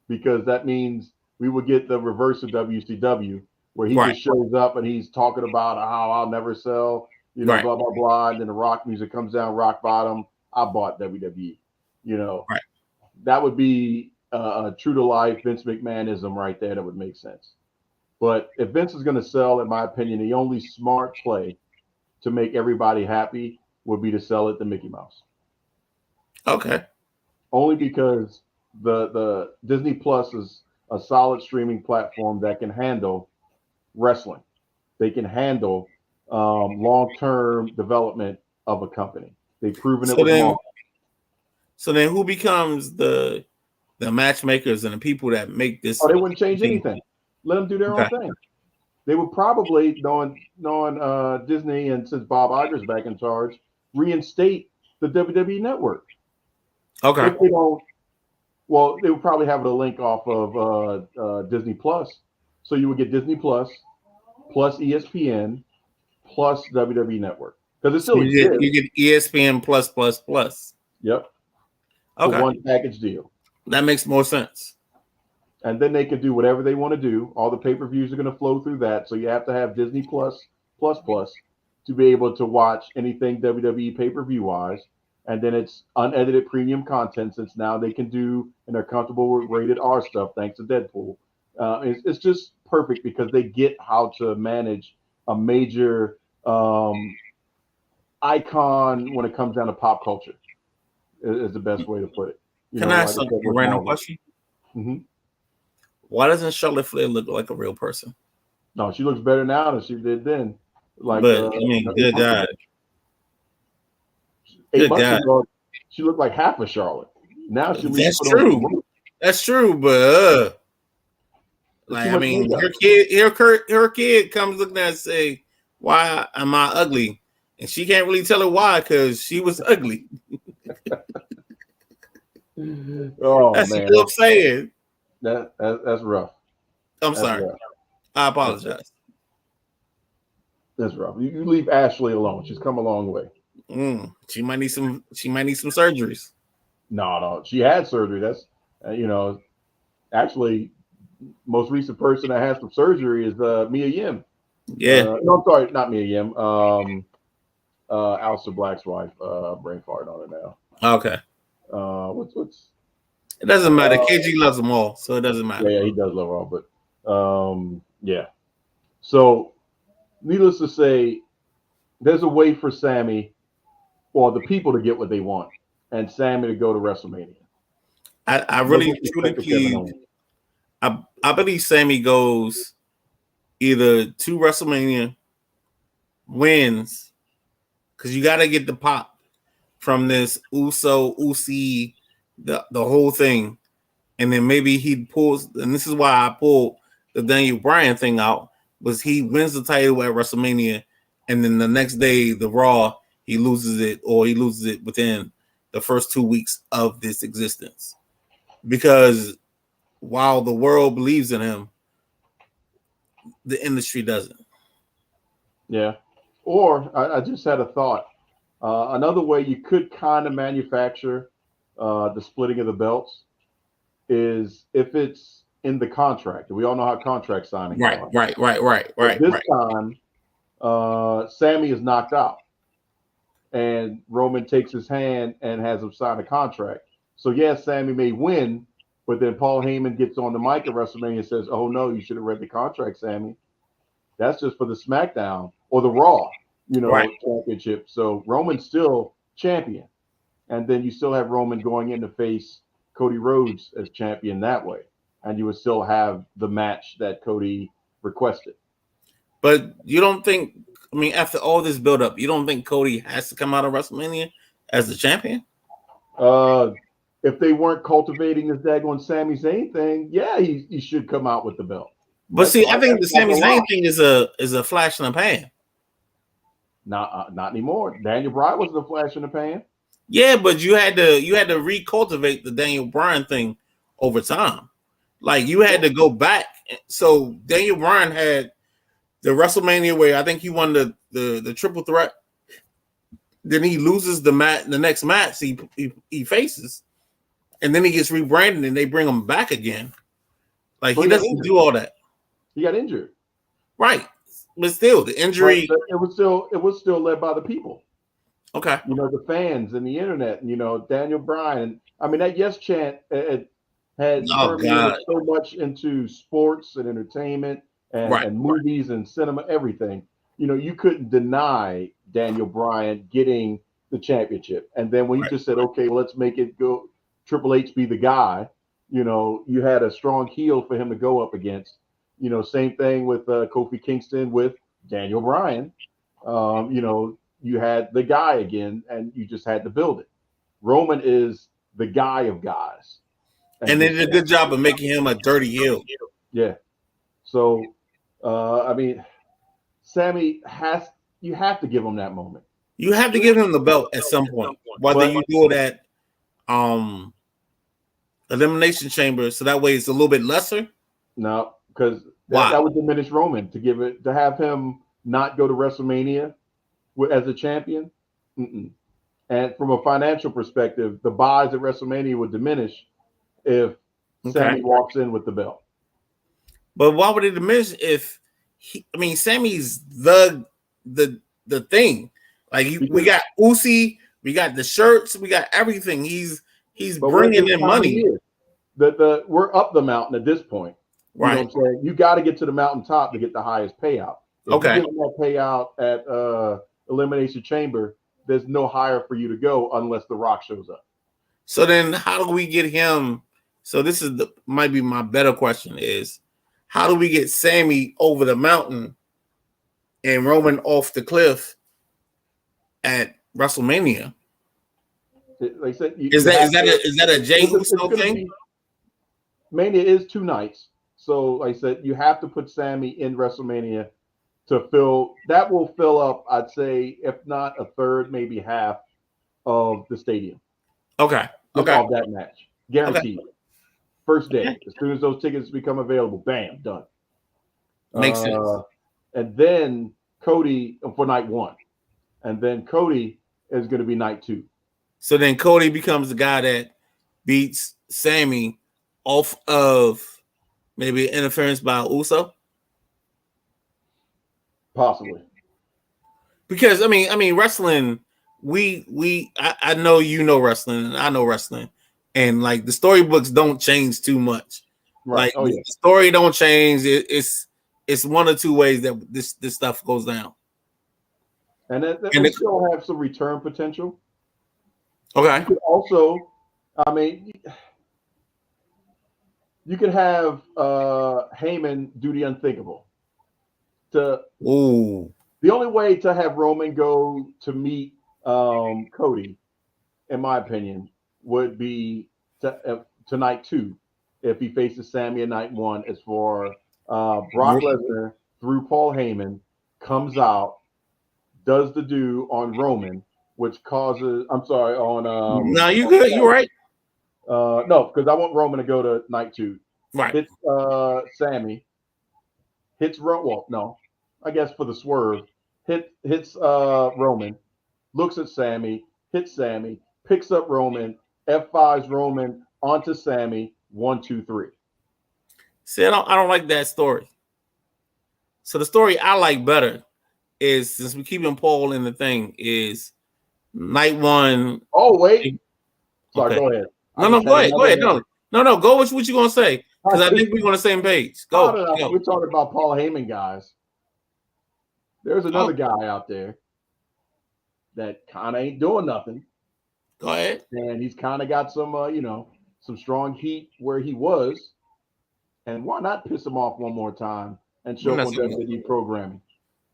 because that means we would get the reverse of WCW, where he just shows up and he's talking about how I'll never sell, blah blah blah, and then the Rock music comes down, rock bottom. I bought WWE. That would be a true to life Vince McMahonism right there. That would make sense. But if Vince is going to sell, in my opinion, the only smart play to make everybody happy would be to sell it to Mickey Mouse. Okay. Only because the Disney Plus is a solid streaming platform that can handle wrestling. They can handle long-term development of a company. They've proven it with Marvel. So then who becomes the matchmakers and the people that make this? Oh, they wouldn't change anything. Let them do their own thing. They would probably, knowing Disney, and since Bob Iger's back in charge, reinstate the WWE Network. Okay. If they don't, well, they would probably have a link off of Disney Plus. So you would get Disney Plus ESPN plus WWE Network, because it still exists. You get ESPN plus. Yep. Okay. For one package deal. That makes more sense. And then they can do whatever they want to do. All the pay-per-views are going to flow through that. So you have to have Disney Plus to be able to watch anything WWE pay-per-view wise. And then it's unedited premium content, since now they can do, and they're comfortable with rated R stuff thanks to Deadpool. It's just perfect, because they get how to manage a major icon when it comes down to pop culture, is the best way to put it. Can I ask a random question? Mm-hmm. Why doesn't Charlotte Flair look like a real person? No, she looks better now than she did then. Good God. 8 months ago, she looked like half of Charlotte. Now she looks. That's true. That's true, but her kid comes looking at it and say, "Why am I ugly?" And she can't really tell her why, because she was ugly. Oh, that's man. what I'm saying. That's rough. I'm That's sorry. rough. I That's rough. apologize. That's rough. You leave Ashley alone. She's come a long way. She might need some. She might need some surgeries. No. She had surgery. That's actually most recent person that has some surgery is Mia Yim. Yeah. No, I'm sorry, not Mia Yim. Alistair Black's wife. Brain fart on it now. Okay. What's It doesn't matter. KG loves them all, so it doesn't matter. Yeah, he does love her all, but yeah. So, needless to say, there's a way for Sammy or the people to get what they want, and Sammy to go to WrestleMania. I No really truly disrespect to Kevin believe. Owens. I believe Sammy goes either to WrestleMania, wins, because you got to get the pop from this Usi, the whole thing, and then maybe he pulls. And this is why I pulled the Daniel Bryan thing out. Was he wins the title at WrestleMania, and then the next day the Raw he loses it, or he loses it within the first 2 weeks of this existence, because while the world believes in him, the industry doesn't. Yeah. Or I just had a thought. Another way you could kind of manufacture the splitting of the belts is if it's in the contract. We all know how contract signings Right. are. But this time, Sammy is knocked out, and Roman takes his hand and has him sign a contract. So yes, Sammy may win, but then Paul Heyman gets on the mic at WrestleMania and says, "Oh no, you should have read the contract, Sammy. That's just for the SmackDown or the Raw, Right. championship." So Roman's still champion, and then you still have Roman going in to face Cody Rhodes as champion that way, and you would still have the match that Cody requested. But you don't think? I mean, after all this buildup, you don't think Cody has to come out of WrestleMania as the champion? Uh, if they weren't cultivating this daggone Sami Zayn thing, yeah, he should come out with the belt. But see, I think the That's not Sami gonna Zayn lie. thing is a flash in the pan. Not anymore. Daniel Bryan wasn't a flash in the pan. Yeah, but you had to recultivate the Daniel Bryan thing over time. Like you had to go back. So Daniel Bryan had the WrestleMania where I think he won the triple threat. Then he loses the next match he faces, and then he gets rebranded and they bring him back again. Like he doesn't do all that. He got injured. Right. But still, the injury. But it was still led by the people. Okay. The fans and the internet. And, Daniel Bryan. I mean, that yes chant had permeated so much into sports and entertainment and movies and cinema, everything. You couldn't deny Daniel Bryan getting the championship. And then when you just said, okay, well, let's make it go Triple H be the guy, you had a strong heel for him to go up against. Same thing with Kofi Kingston with Daniel Bryan. You had the guy again, and you just had to build it. Roman is the guy of guys. And they did a good job of making him a dirty heel. Yeah. So, I mean, Sammy you have to give him that moment. You have to give him the belt at some point. Whether you do it at Elimination Chamber, so that way it's a little bit lesser. No, because that would diminish Roman to have him not go to WrestleMania as a champion. Mm-mm. And from a financial perspective, the buys at WrestleMania would diminish if Sammy walks in with the belt. But why would it diminish if Sammy's the thing. Like we got Uzi, we got the shirts, we got everything. He's bringing in money. We're up the mountain at this point. Right. You know what I'm saying? You got to get to the mountaintop to get the highest payout. If you give them that payout at Elimination Chamber, there's no higher for you to go unless The Rock shows up. So then how do we get him? So this is might be my better question is how do we get Sammy over the mountain and Roman off the cliff at WrestleMania? Like I said, is that a Jey Uso thing? Mania is 2 nights. So like I said, you have to put Sammy in WrestleMania that will fill up, I'd say, if not a third, maybe half of the stadium. Okay. Of that match. Guaranteed. First day, as soon as those tickets become available, bam, done. Makes sense. And then Cody for night 1, and then Cody is going to be night 2. So then Cody becomes the guy that beats Sammy off of maybe interference by Uso. Possibly. Because I mean wrestling, I know you know wrestling and I know wrestling, and like the storybooks don't change too much. Right. Like the story don't change. It's one or two ways that this stuff goes down. And they still have some return potential. Okay. You could also, I mean, you could have Heyman do the unthinkable. Ooh. The only way to have Roman go to meet Cody, in my opinion, would be to night 2 if he faces Sammy in night 1. Is for Brock Lesnar through Paul Heyman comes out, does the do on Roman, which causes on no, you good. You're right. No, because I want Roman to go to night 2. Right. Hits Sammy. Hits Roman. Well, no, I guess for the swerve. Hits Roman. Looks at Sammy. Hits Sammy. Picks up Roman. F5s Roman onto Sammy. 1, 2, 3. See, I don't like that story. So the story I like better is, since we keep Paul in the thing, is night 1. Oh wait. Sorry, okay. Go ahead. No, go ahead. Go ahead. No. Go with what you're gonna say, because I think we're on the same page. Go. We're talking about Paul Heyman guys. There's another guy out there that kind of ain't doing nothing. Go ahead. And he's kind of got some, some strong heat where he was. And why not piss him off one more time and show up on WWE programming?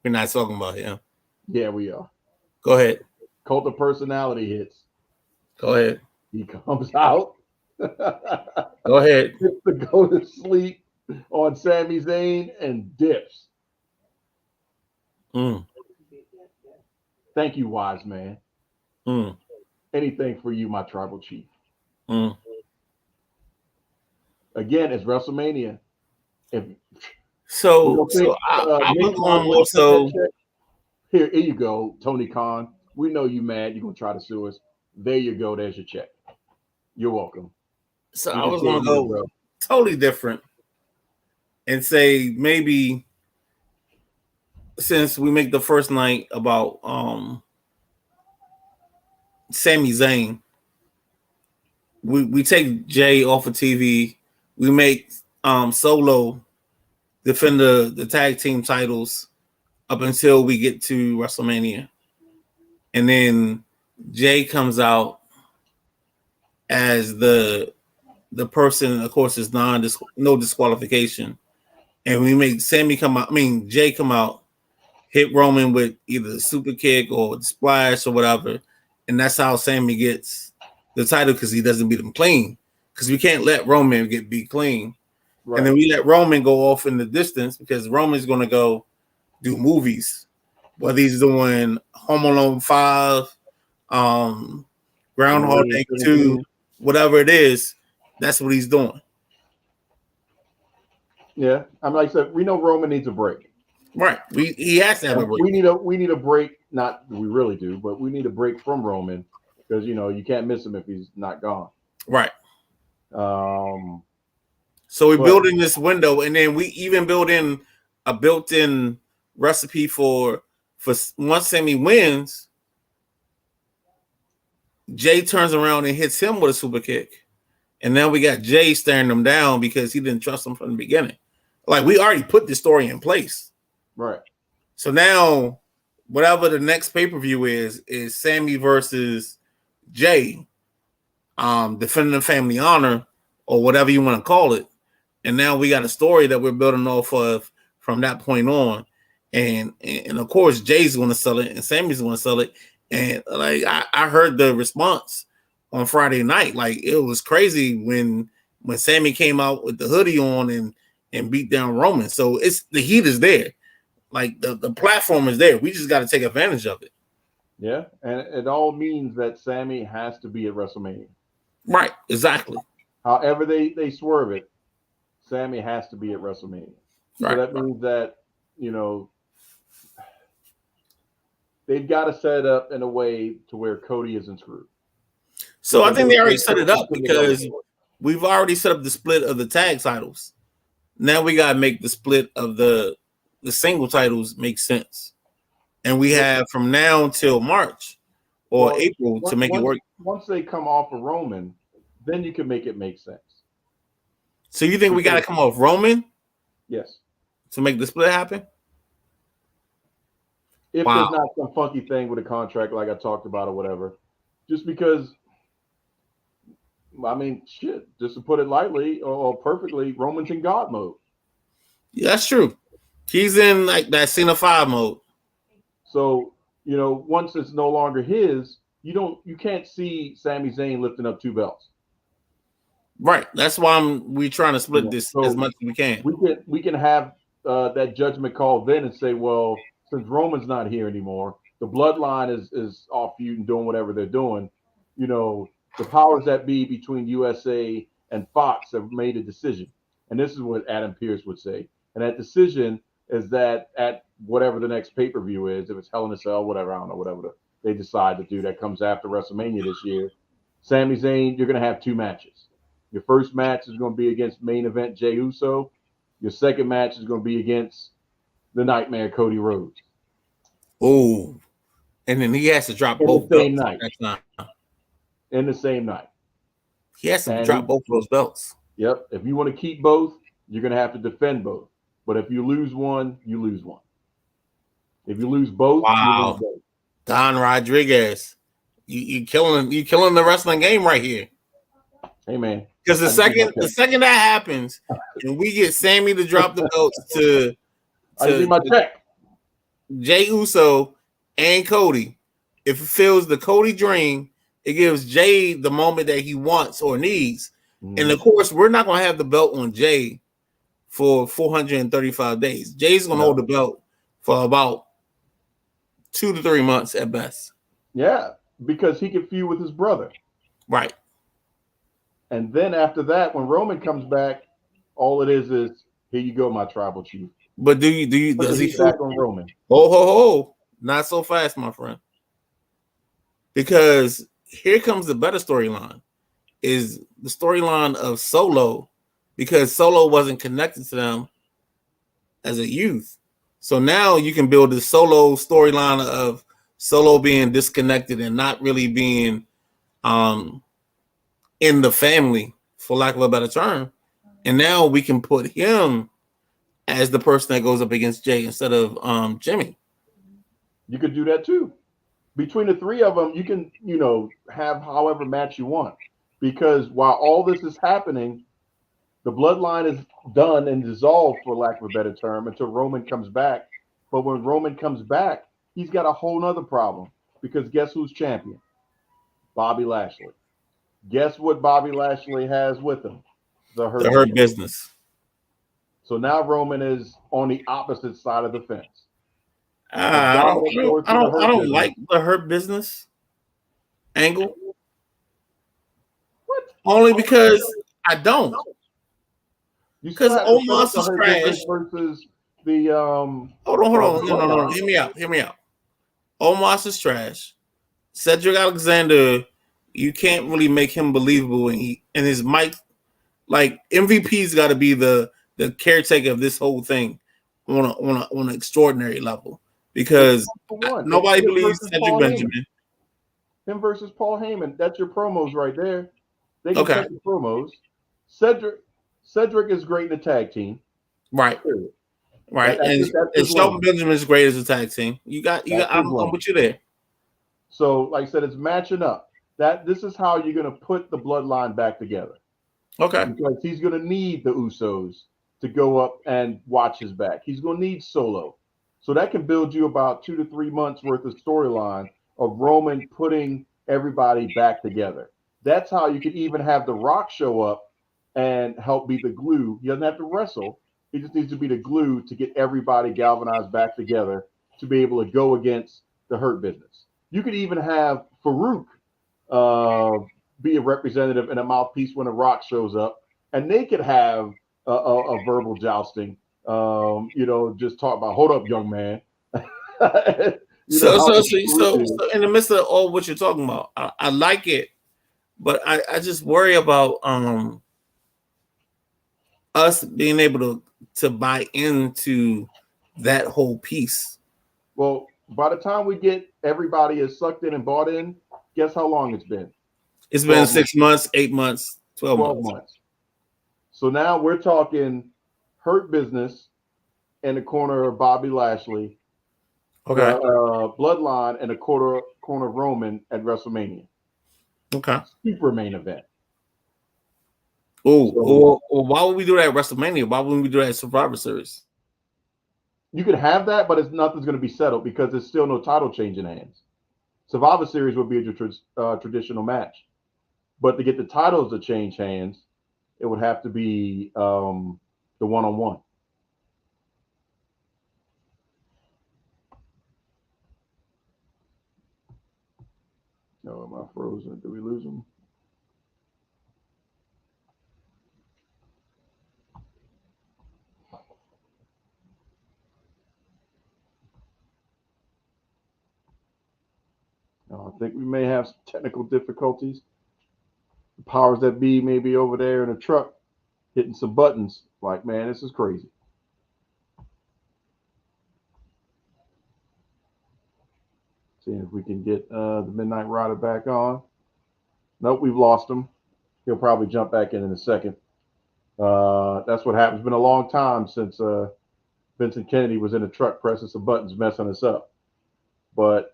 We're not talking about him. Yeah, we are. Go ahead. Cult of Personality hits. Go ahead. He comes out. Go ahead. Gets to go to sleep on Sami Zayn and dips. Thank you, wise man. Anything for you, my tribal chief. Again, it's WrestleMania. So here you go, Tony Khan. We know you mad. You're gonna try to sue us. There you go. There's your check. You're welcome. So I was gonna go totally different and say, maybe since we make the first night about Sami Zayn, we take Jay off of TV. We make Solo defend the tag team titles up until we get to WrestleMania, and then Jay comes out as the person. Of course, is no disqualification, and we make Sammy come out. I mean, Jay come out, hit Roman with either the super kick or the splash or whatever, and that's how Sammy gets the title, because he doesn't beat him clean. Because we can't let Roman get beat clean. Right. And then we let Roman go off in the distance, because Roman's going to go do movies. Whether he's doing Home Alone 5, Groundhog Day 2, whatever it is, that's what he's doing. Yeah. I mean, like I said, we know Roman needs a break. Right. He has to have a break. We need a break. Not we really do, but we need a break from Roman, because you can't miss him if he's not gone. Right. So we build in this window, and then we even build in a built-in recipe for once Sammy wins, Jay turns around and hits him with a super kick, and now we got Jay staring him down because he didn't trust him from the beginning. Like, we already put this story in place, right? So now, whatever the next pay-per-view is Sammy versus Jay, defending the family honor or whatever you want to call it. And now we got a story that we're building off of from that point on. And of course, Jay's going to sell it and Sammy's going to sell it. And like, I heard the response on Friday night. Like, it was crazy when Sammy came out with the hoodie on and beat down Roman. So the heat is there. Like, the platform is there. We just got to take advantage of it. Yeah. And it all means that Sammy has to be at WrestleMania. Right. Exactly. However they swerve it, Sammy has to be at WrestleMania. So Right. that means that, you know, they've got to set it up in a way to where Cody isn't screwed. So I think they already set it up They because we've already set up the split of the tag titles. Now we gotta make the split of the single titles make sense. And we have from now until March or April to make it work. Once they come off of Roman, then you can make it make sense. So you think we gotta come off Roman? Yes. To make the split happen? If there's not some funky thing with a contract like I talked about or whatever. Just because, I mean, shit, just to put it lightly or perfectly, Roman's in God mode. Yeah, that's true. He's in like that Cena 5 mode. So, you know, once it's no longer his, you can't see Sami Zayn lifting up 2 belts. Right. That's why we're trying to split this as much as we can. We can have that judgment call then and say, well, since Roman's not here anymore, the bloodline is off feud and doing whatever they're doing. You know, the powers that be between USA and Fox have made a decision. And this is what Adam Pearce would say. And that decision is that at whatever the next pay-per-view is, if it's Hell in a Cell, whatever, I don't know, whatever they decide to do that comes after WrestleMania this year, Sami Zayn, you're going to have 2 matches. Your first match is going to be against main event Jey Uso. Your second match is going to be against the Nightmare Cody Rhodes. Oh, and then he has to drop both the same night. In the same night. He has to drop both of those belts. Yep. If you want to keep both, you're going to have to defend both. But if you lose one, you lose one. If you lose both, you lose both. Don Rodriguez, you killing the wrestling game right here. Hey man, because the second that happens, and we get Sammy to drop the belts to my check. Jey Uso and Cody, if it fills the Cody dream, it gives Jey the moment that he wants or needs. And of course, we're not going to have the belt on Jey for 435 days. Jay's going to hold the belt for about 2 to 3 months at best. Yeah, because he can feud with his brother. Right. And then after that, when Roman comes back, all it is here you go, my tribal chief. But does he back on Roman? Oh, not so fast, my friend. Because here comes the better storyline. Is the storyline of Solo, because Solo wasn't connected to them as a youth. So now you can build the Solo storyline of Solo being disconnected and not really being in the family, for lack of a better term. And now we can put him as the person that goes up against Jey instead of Jimmy. You could do that too. Between the 3 of them, you can, have however match you want. Because while all this is happening, the bloodline is done and dissolved, for lack of a better term, until Roman comes back. But when Roman comes back, he's got a whole nother problem. Because guess who's champion? Bobby Lashley. Guess what Bobby Lashley has with him? The Hurt Business. So now Roman is on the opposite side of the fence. I don't like the Hurt Business angle. What? Only because I don't. Because Omos is trash. Versus the Hold on. No. Hear me out. Omos is trash. Cedric Alexander, you can't really make him believable, and his mic, like MVP's got to be the caretaker of this whole thing on an extraordinary level, because nobody believes Cedric Benjamin. Him versus Paul Heyman. That's your promos right there. They can take the promos. Cedric is great in the tag team. Right. Period. Right. And Shelton Benjamin is great as a tag team. I'm with you there. So, like I said, it's matching up. This is how you're going to put the bloodline back together. Okay. Because he's going to need the Usos to go up and watch his back. He's going to need Solo. So that can build you about 2 to 3 months worth of storyline of Roman putting everybody back together. That's how you could even have The Rock show up and help be the glue. He doesn't have to wrestle. He just needs to be the glue to get everybody galvanized back together to be able to go against the Hurt Business. You could even have Farouk be a representative and a mouthpiece when a Rock shows up, and they could have a verbal jousting. Just talk about, hold up, young man. So, how so, the so, truth so, is. so in the midst of all what you're talking about, I like it, but I just worry about us being able to buy into that whole piece. Well, by the time we get everybody is sucked in and bought in, guess how long it's been? It's been 12 months. 6 months, 8 months, 12 12 months. months. So now we're talking Hurt Business in the corner of Bobby Lashley, the Okay. Bloodline in the corner of Roman at WrestleMania. Okay. Super main event. Oh, So or why would we do that at WrestleMania? Why wouldn't we do that at Survivor Series? you could have that, but nothing's going to be settled because there's still no title change in hands. Survivor Series would be a traditional match, but to get the titles to change hands, it would have to be the one-on-one. No, am I frozen? Did we lose them? No, I think we may have some technical difficulties. The powers that be may be over there in a truck hitting some buttons. Like, man, this is crazy. Seeing if we can get the Midnight Rider back on. Nope, we've lost him. He'll probably jump back in a second. That's what happens. It's been a long time since Vincent Kennedy was in a truck pressing some buttons, messing us up. But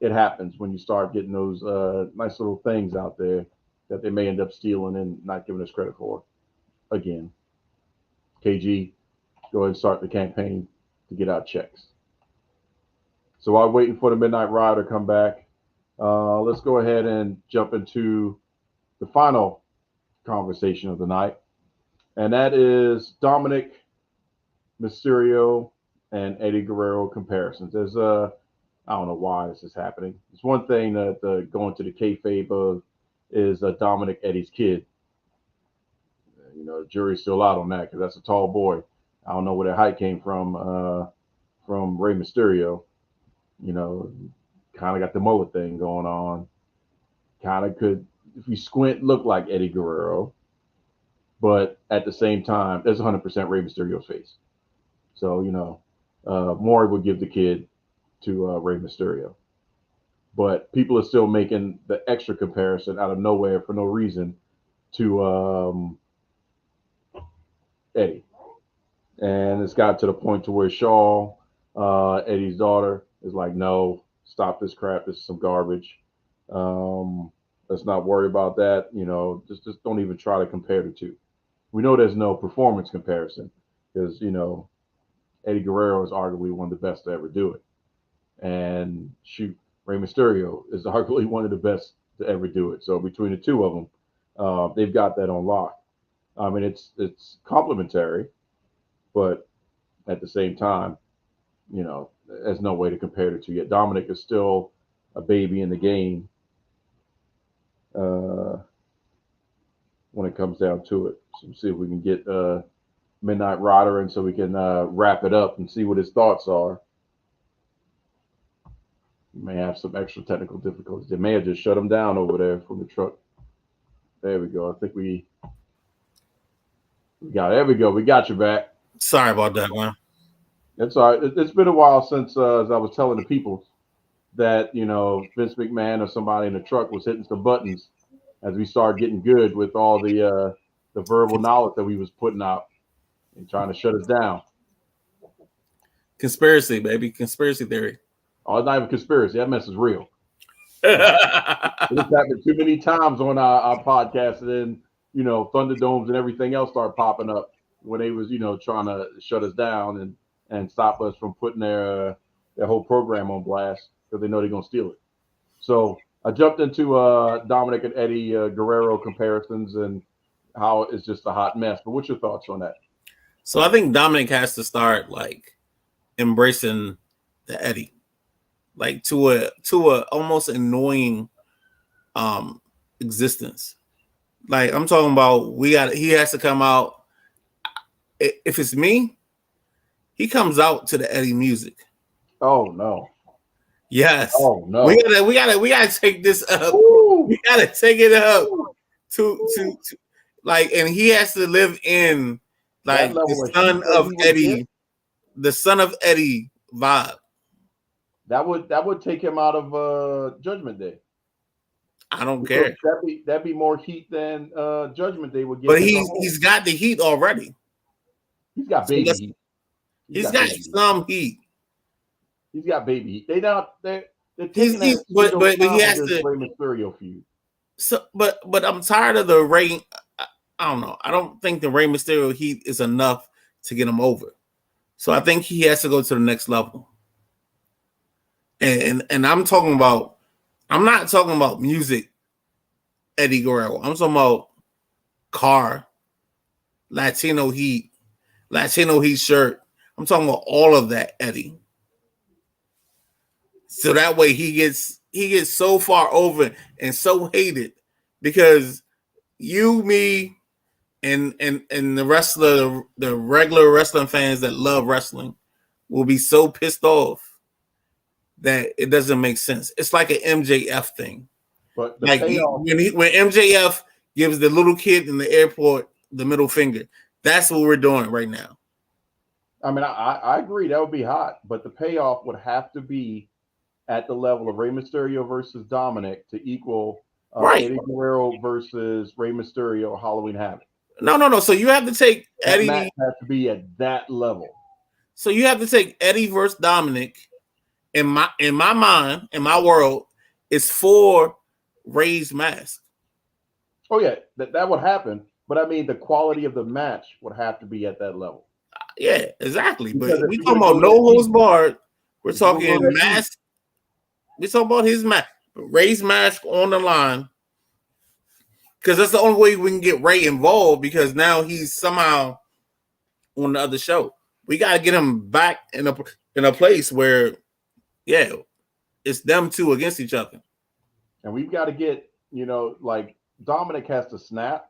it happens when you start getting those nice little things out there that they may end up stealing and not giving us credit for. Again, KG, go ahead and start the campaign to get our checks. So while waiting for the Midnight Rider to come back, let's go ahead and jump into the final conversation of the night, and that is Dominic Mysterio and Eddie Guerrero comparisons. There's I don't know why this is happening. It's one thing that going to the kayfabe of is Dominic Eddie's kid. The jury's still out on that because that's a tall boy. I don't know where that height came from Rey Mysterio. Kind of got the mullet thing going on. Kind of could, if you squint, look like Eddie Guerrero, but at the same time, there's 100% Rey Mysterio's face. So Maury would give the kid to Rey Mysterio, but people are still making the extra comparison out of nowhere for no reason to Eddie, and it's got to the point to where Shaw, Eddie's daughter, is like, no, stop this crap. This is some garbage. Let's not worry about that. Just don't even try to compare the two. We know there's no performance comparison because Eddie Guerrero is arguably one of the best to ever do it, and shoot, Rey Mysterio is arguably one of the best to ever do it. So between the two of them, they've got that on lock. I mean, it's complementary, but at the same time, there's no way to compare the two yet. Dominic is still a baby in the game when it comes down to it. So we'll see if we can get Midnight Rider in so we can wrap it up and see what his thoughts are. We may have some extra technical difficulties. They may have just shut him down over there from the truck. There we go. I think we got it. There we go. We got you back. Sorry about that, man. It's all right. It's been a while since, as I was telling the people, that Vince McMahon or somebody in the truck was hitting some buttons as we started getting good with all the verbal knowledge that we was putting out and trying to shut us down. Conspiracy, baby. Conspiracy theory. Oh, it's not even conspiracy. That mess is real. It's happened too many times on our podcast, and then Thunderdomes and everything else started popping up when they was trying to shut us down and stop us from putting their whole program on blast because they know they're gonna steal it. So I jumped into Dominic and Eddie Guerrero comparisons and how it's just a hot mess. But what's your thoughts on that? So I think Dominic has to start like embracing the Eddie, like to a almost annoying existence. Like I'm talking about, he has to come out. If it's me, he comes out to the Eddie music. Oh no. Yes, Oh no. we gotta take this up. Ooh. We gotta take it up to like, and he has to live in That like level the of heat son that of he would get, Eddie, the son of Eddie vibe. that would take him out of Judgment Day. I don't Because care, that'd be more heat than Judgment Day would get but as a whole. he's got the heat already. He's got So baby heat. he's got Baby heat. some heat. He's got baby heat. They're taking that But he time with has this to. Rey Mysterio feud. So, but I'm tired of the Rey. I don't know. I don't think the Rey Mysterio heat is enough to get him over. So I think he has to go to the next level. And I'm talking about. I'm not talking about music, Eddie Guerrero. I'm talking about car, Latino heat shirt. I'm talking about all of that, Eddie. So that way he gets so far over and so hated because you, me, and the rest of the regular wrestling fans that love wrestling will be so pissed off that it doesn't make sense. It's like an MJF thing. But the Like payoff, when MJF gives the little kid in the airport the middle finger, that's what we're doing right now. I mean, I agree that would be hot, but the payoff would have to be at the level of Rey Mysterio versus Dominic to equal Right. Eddie Guerrero versus Rey Mysterio Halloween Havoc. No. So you have to take That Eddie. match has to be at that level. So you have to take Eddie versus Dominic. In my mind, in my world, it's for Rey's mask. Oh yeah, that would happen. But I mean, the quality of the match would have to be at that level. Yeah, exactly. Because But if we you're talking gonna about go no that holds deep, barred. We're if you're gonna talking go that deep, mask. We talking about his mask, Ray's mask on the line, because that's the only way we can get Ray involved. Because now he's somehow on the other show. We got to get him back in a place where, yeah, it's them two against each other. and we've got to get, like Dominic has to snap,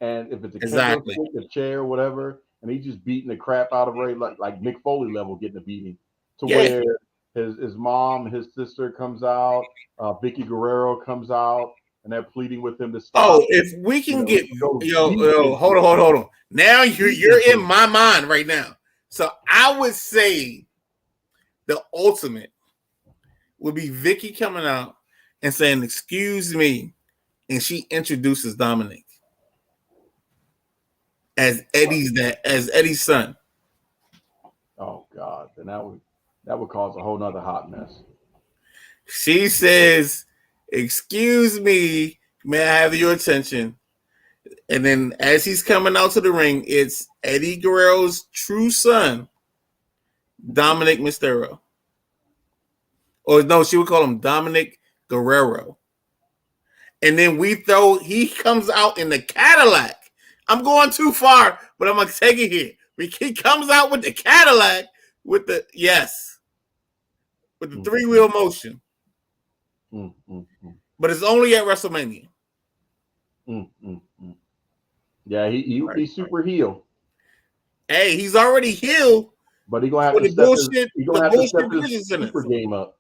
and if it's a kendo Exactly. stick, a chair, whatever, and he's just beating the crap out of Ray like Mick Foley level, getting a beating, to Yeah. where his mom, his sister comes out, Vicky Guerrero comes out, and they're pleading with him to stop. Oh, if we can get hold on. Now you're in my mind right now. So I would say the ultimate would be Vicky coming out and saying, "Excuse me," and she introduces Dominic as Eddie's son. Oh God, then that would cause a whole nother hot mess. She says, "Excuse me, may I have your attention?" And then as he's coming out to the ring, it's Eddie Guerrero's true son, Dominic Mysterio. Or no, she would call him Dominic Guerrero. And then he comes out in the Cadillac. I'm going too far, but I'm going to take it here. He comes out with the Cadillac with the 3-wheel motion. But it's only at WrestleMania. Yeah, he's super heel. Hey, he's already healed. But he's gonna have to step his super game up.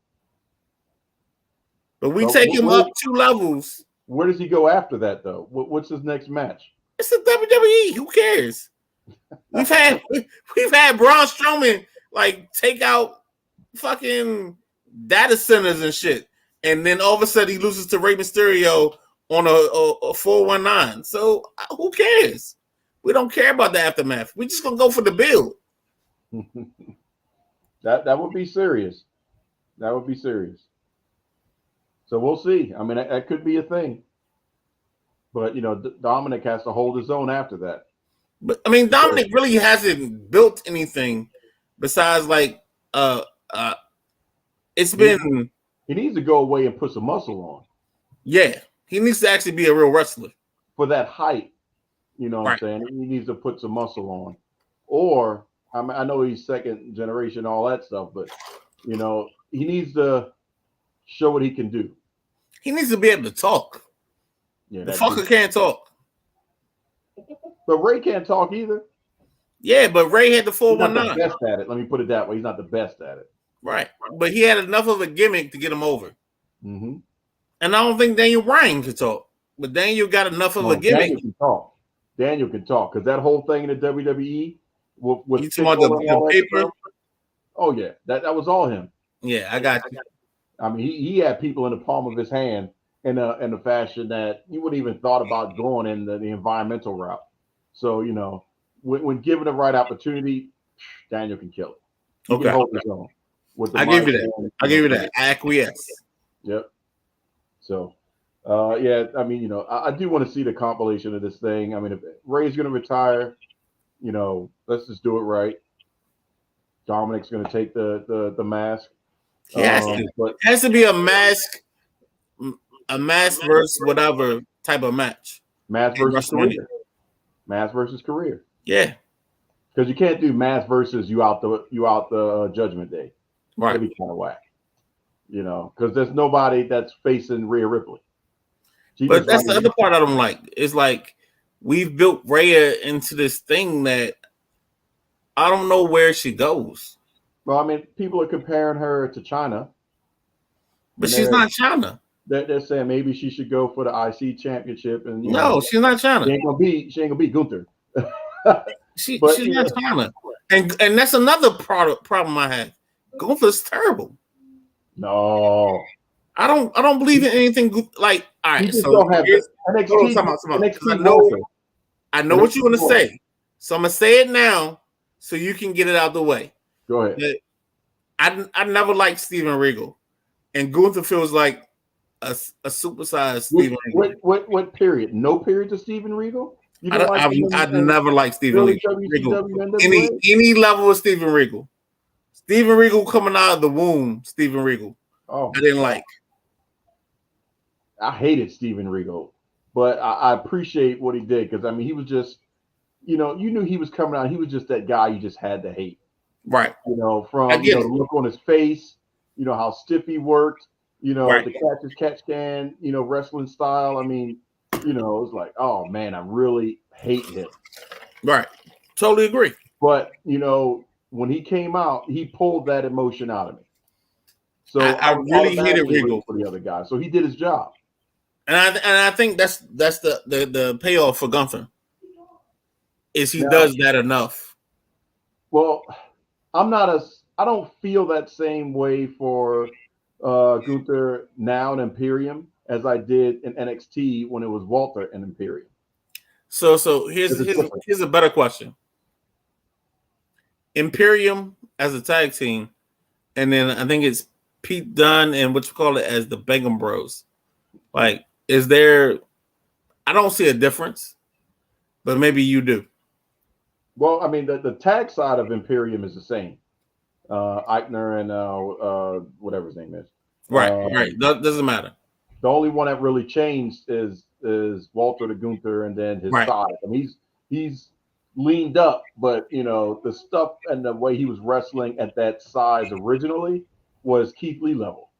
But we take him up 2 levels. Where does he go after that, though? What's his next match? It's the WWE. Who cares? We've had Braun Strowman like take out fucking data centers and shit, and then all of a sudden he loses to Rey Mysterio on a 419. So who cares? We don't care about the aftermath. We're just gonna go for the build. That would be serious. That would be serious. So we'll see. I mean, that could be a thing. But Dominic has to hold his own after that. But I mean, Dominic really hasn't built anything besides it's been. He needs to go away and put some muscle on. Yeah, he needs to actually be a real wrestler for that height. You know what I'm saying? He needs to put some muscle on, or I know he's second generation, all that stuff, but he needs to show what he can do. He needs to be able to talk. Yeah, The that fucker dude. can't talk. But Ray can't talk either. Yeah, but Ray had the He's not the 419. best at it. Let me put it that way. He's not the best at it. Right. But he had enough of a gimmick to get him over. Mm-hmm. And I don't think Daniel Bryan could talk. But Daniel got enough of a No, gimmick. Daniel can talk. Daniel can talk because that whole thing in the WWE with You talking about Pitbull and the all that paper? stuff. Oh yeah, that was all him. Yeah, I got you. I mean, he had people in the palm of his hand in a fashion that you wouldn't even thought about going in the environmental route. So when given the right opportunity, Daniel can kill it. He can Okay. hold his own with the I give mic you that. and, I give you that. Acquiesce. Yep. So, yeah, I mean, I do want to see the compilation of this thing. I mean, if Ray's going to retire, let's just do it right. Dominic's going to take the mask. He has to. But It has to be a mask versus whatever type of match. mask versus career. Mask versus career. Yeah. Because you can't do mask versus you out the Judgment Day. Right. That'd be kind of whack. Because there's nobody that's facing Rhea Ripley. But that's the other part I don't like. It's like we've built Rhea into this thing that I don't know where she goes. Well, I mean, people are comparing her to China. But she's not China. They're saying maybe she should go for the IC championship. And no, she's not China. She ain't gonna be Gunther. she's not China. And that's another problem I have. Gunther's terrible. No. I don't believe in anything like. All right, so don't have NXT. I know what you want to say, so I'm gonna say it now, so you can get it out the way. Go ahead. I never liked Steven Regal, and Gunther feels like a supersized Steven Regal. What period? No period to Steven Regal. I never liked Steven Regal. Any level of Steven Regal. Steven Regal coming out of the womb. Steven Regal. Oh, I didn't like. I hated Steven Regal, but I appreciate what he did because I mean he was just, you knew he was coming out. He was just that guy you just had to hate, right? From the look on his face, how stiff he worked, the catch can, wrestling style. I mean, it was like, oh man, I really hate him. Right, totally agree. But when he came out, he pulled that emotion out of me. So I really hated Regal for the other guy. So he did his job. And I think that's the payoff for Gunther is he does that enough. Well, I don't feel that same way for Gunther now in Imperium as I did in NXT when it was Walter and Imperium. So here's a better question. Imperium as a tag team, and then I think it's Pete Dunne and what you call it as the Begum Bros. Like, is there? I don't see a difference, but maybe you do. Well, I mean, the tag side of Imperium is the same. Eichner and whatever his name is. Right. That doesn't matter. The only one that really changed is Walter to Gunther, and then his size. I mean, he's leaned up, but the stuff and the way he was wrestling at that size originally was Keith Lee level.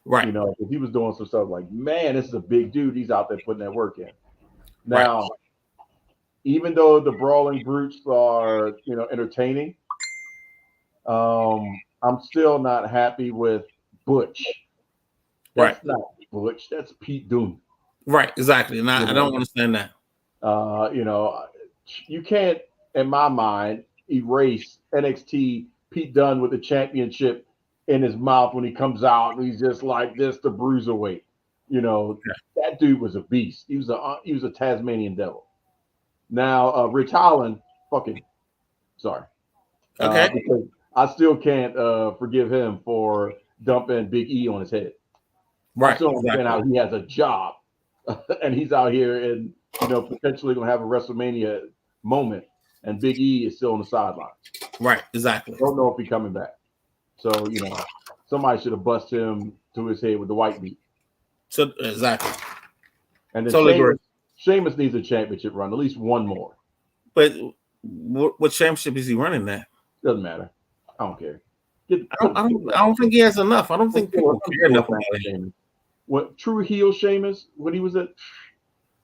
Right. He was doing some stuff like, man, this is a big dude. He's out there putting that work in. Now, even though the Brawling Brutes are, entertaining, I'm still not happy with Butch. That's not Butch. That's Pete Dunne. Right, exactly. And I don't understand that. You can't, in my mind, erase NXT Pete Dunne with the championship in his mouth when he comes out and he's just like this, the bruiserweight. That dude was a beast. He was a Tasmanian devil. Now, Rich Holland, sorry. Okay. Because I still can't forgive him for dumping Big E on his head. Right. I still understand how he has a job and he's out here and potentially gonna have a WrestleMania moment, and Big E is still on the sideline. Right. Exactly. Don't know if he's coming back. So somebody should have busted him to his head with the white meat. So exactly. And then Sheamus needs a championship run, at least one more. But what championship is he running that? Doesn't matter. I don't care. I don't think he has enough. I don't think people care enough about him. What true heel Sheamus? When he was at,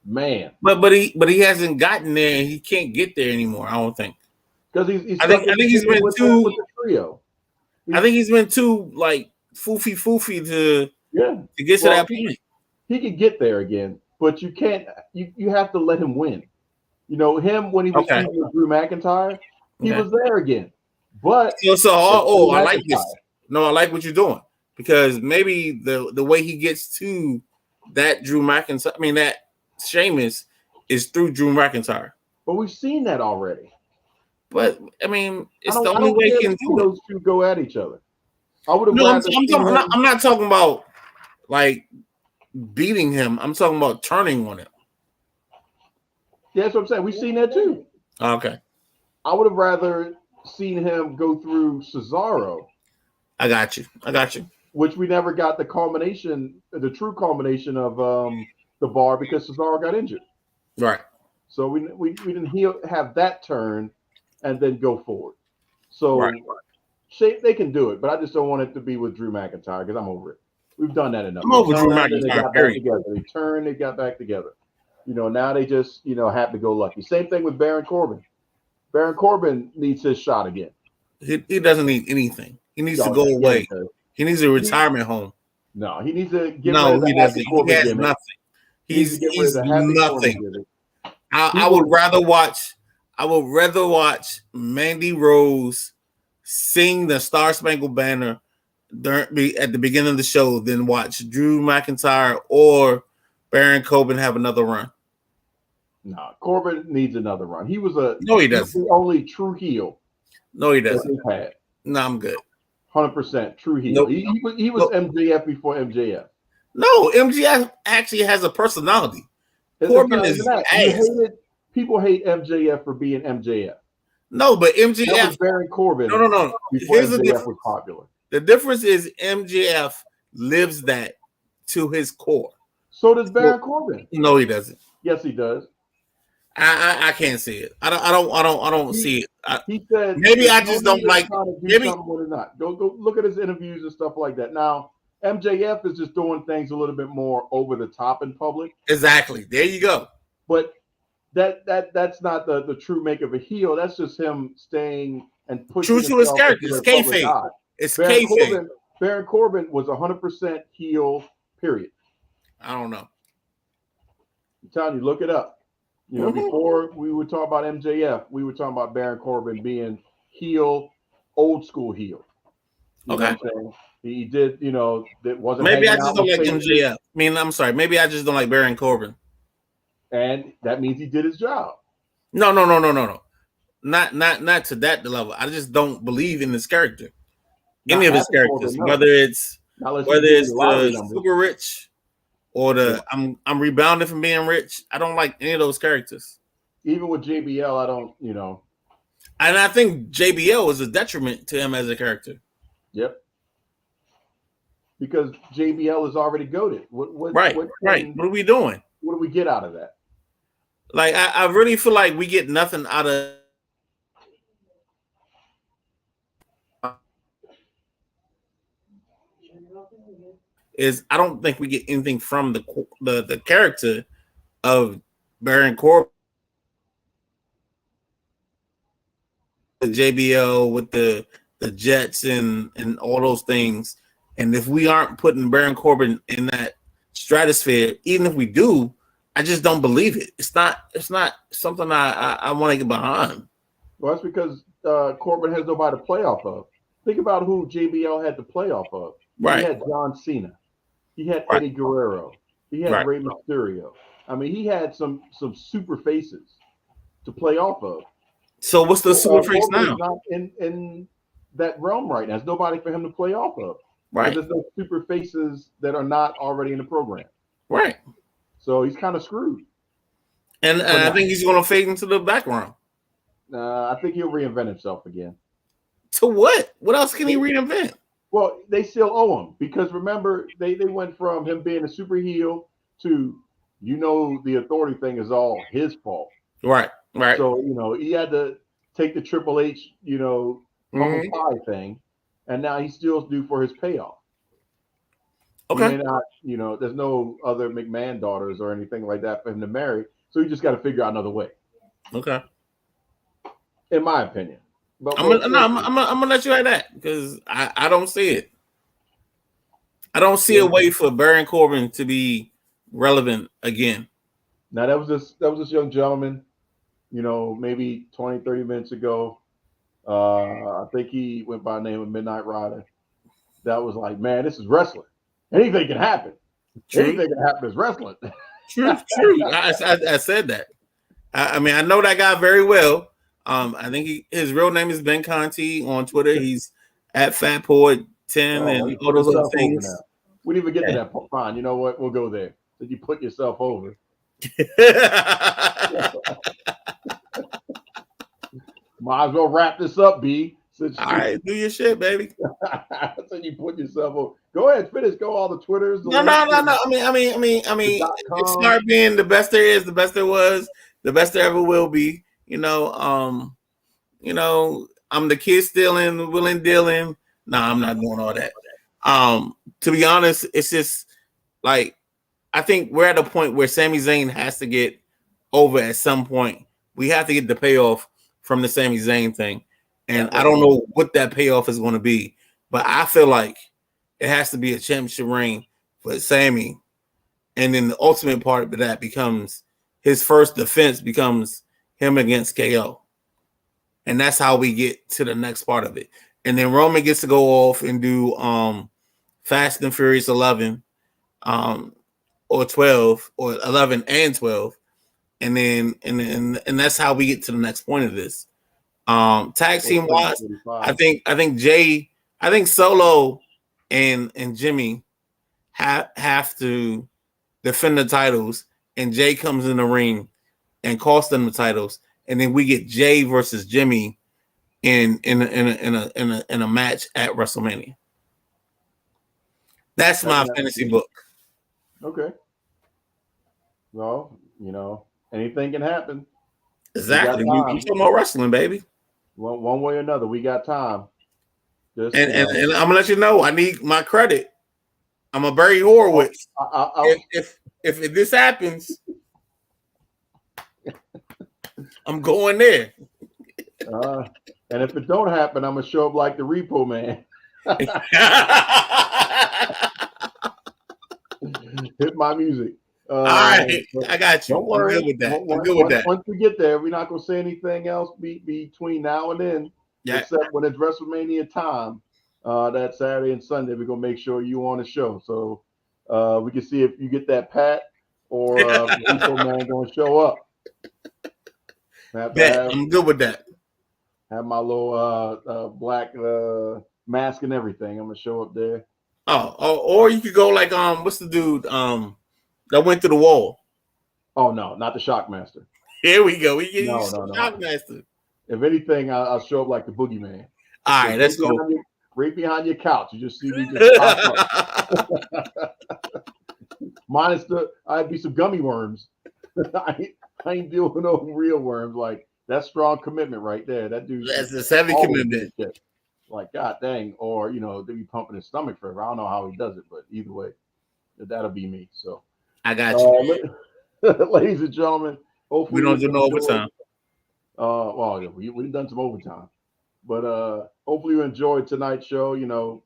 Man, but he hasn't gotten there, and he can't get there anymore. I don't think. because he's I stuck think in I think he's the been with too. the trio. I think he's been too like foofy Yeah. to get to Well, that point. he could get there again, but you can't. You have to let him win. You know him when he was Okay. feuding with Drew McIntyre, he Okay. was there again. But it's Drew I like this. McIntyre. No, I like what you're doing because maybe the way he gets to that Drew McIntyre, I mean that Sheamus is through Drew McIntyre. But we've seen that already. But I mean, it's the I only don't way he care can to see do it. those two go at each other. I would have No, rather seen him. I'm not talking about like beating him. I'm talking about turning on him. Yeah, that's what I'm saying. We've seen that too. Okay, I would have rather seen him go through Cesaro, I got you. which we never got the culmination, the true culmination of the bar because Cesaro got injured. Right. So we didn't have that turn and then go forward. Right. So they can do it, but I just don't want it to be with Drew McIntyre because I'm over it. We've done that enough. I'm over Drew Then they McIntyre. got back Period. together. They turned, they got back together. You know, now they just, happy go lucky. Same thing with Baron Corbin. Baron Corbin needs his shot again. He doesn't need anything. He needs to Oh, go yeah, away. he does. He needs a retirement home. No, he needs to get rid No, of the he Happy doesn't. He Corbin has gimmick. nothing. He needs to get rid of He's the Happy Corbin nothing. gimmick. I would rather watch. I would rather watch Mandy Rose sing the Star Spangled Banner at the beginning of the show than watch Drew McIntyre or Baron Corbin have another run. No, Corbin needs another run. He was No, he doesn't. the only true heel No, he that doesn't. we've had. No, I'm good. 100% true heel. Nope. He was MJF before MJF. No, MJF actually has a personality. It's Corbin not is even that. ass. People hate MJF for being MJF. No, but That MJF. was Baron Corbin. No. Before Here's the MJF difference. was popular. The difference is MJF lives that to his core. So does Baron Corbin. No, he doesn't. Yes, he does. I can't see it. I don't see it. He said Maybe I just don't like. Maybe something when it's not. Go look at his interviews and stuff like that. Now MJF is just doing things a little bit more over the top in public. Exactly. There you go. But that's not the true make of a heel. That's just him staying and pushing True to his himself character. into It's the public kayfabe. eye. It's kayfabe. Baron Corbin was 100% heel. Period. I don't know. I'm telling you, look it up. You know, before we would talk about MJF, we were talking about Baron Corbin being heel, old school heel. You know what I'm saying? He did, that wasn't. Maybe I just don't like MJF. I mean, I'm sorry. Maybe I just don't like Baron Corbin. And that means he did his job. No. Not to that level. I just don't believe in his character. Any of his characters, whether it's the super rich or the I'm rebounding from being rich. I don't like any of those characters. Even with JBL, I don't, And I think JBL is a detriment to him as a character. Yep. Because JBL is already goated. Right. What are we doing? What do we get out of that? Like, I really feel like we get nothing out of I don't think we get anything from the character of Baron Corbin, the JBL with the Jets and all those things. And if we aren't putting Baron Corbin in that stratosphere, even if we do, I just don't believe it. It's not something I want to get behind. Well, that's because Corbin has nobody to play off of. Think about who JBL had to play off of. Right. He had John Cena. He had Eddie Guerrero. He had Rey Mysterio. I mean, he had some super faces to play off of. So what's the super face now? Not in that realm right now. There's nobody for him to play off of. Right. There's no super faces that are not already in the program. Right. So he's kind of screwed. And I think he's going to fade into the background. I think he'll reinvent himself again. To what? What else can he reinvent? Well, they still owe him because remember, they went from him being a super heel to, the authority thing is all his fault. Right. So, he had to take the Triple H, humble pie thing, and now he's still due for his payoff. He Okay. may not, there's no other McMahon daughters or anything like that for him to marry. So you just got to figure out another way, Okay. in my opinion. But I'm gonna no, we'll I'm, see. I'm, I'm gonna let you have that because I don't see it. I don't see a Yeah. way for Baron Corbin to be relevant again. Now that was this young gentleman, maybe 20, 30 minutes ago. I think he went by the name of Midnight Rider. That was like, man, this is wrestling. Anything can happen. True, Anything can happen is wrestling. true. I said that. I mean, I know that guy very well. I think his real name is Ben Conti on Twitter. He's at FatPoet10 Oh, he and all put those other himself over now. things. We didn't even get to Yeah. that point. Fine, you know what? We'll go there. So you put yourself over. Might as well wrap this up, B. Since All you right, do your shit, baby. since you put yourself over. Go ahead, finish. Go all the Twitters, the No, links, no, no, no. I the mean, just .com. start being the best there is, the best there was, the best there ever will be. I'm the kid stealing, willing dealing. No, I'm not doing all that. To be honest, it's just like I think we're at a point where Sami Zayn has to get over at some point. We have to get the payoff from the Sami Zayn thing. And That's I what I'm don't going know what that payoff is going to be, but I feel like it has to be a championship reign for Sami. And then the ultimate part of that becomes his first defense becomes him against KO. And that's how we get to the next part of it. And then Roman gets to go off and do Fast and Furious 11 or 12 or 11 and 12. And that's how we get to the next point of this. Tag or team wise, 45. I think Solo and Jimmy have to defend the titles, and Jay comes in the ring and costs them the titles, and then we get Jay versus Jimmy in a match at WrestleMania. That's That my can fantasy happen. book. Okay. Well, anything can happen. We got Exactly. We time. talking about wrestling, baby. One way or another, we got time. Just And I'm gonna let you know, I need my credit. I'm a Barry oh, Horowitz. I was If this happens, I'm going there. uh, and if it don't happen, I'm gonna show up like the Repo Man. Hit my music. All right, But I got you. don't I'm good worry. with that. I'm good with Once that. once we get there, we're not gonna say anything else between now and then, Yeah. except when it's WrestleMania time. That Saturday and Sunday, we're gonna make sure you on the show, so we can see if you get that pat or Repo Man gonna show up. I have to Bet. I'm good with that. have my little black mask and everything. I'm gonna show up there. Oh, or you could go like what's the dude that went through the wall? Oh no, not the Shockmaster. Here we go. We get you No, some no, no. Shockmaster. If anything, I'll show up like the boogeyman. All right, Just let's go. right behind your couch. You just see me just pop up. Minus I'd be some gummy worms. I ain't dealing with no real worms. Like that's strong commitment right there. That dude That's a heavy always in commitment. shit. Like God dang, or they be pumping his stomach forever. I don't know how he does it, but either way, that'll be me. So, I got you. ladies and gentlemen, We hopefully don't you do no enjoyed. overtime. Well, yeah, we've done some overtime. But hopefully you enjoyed tonight's show.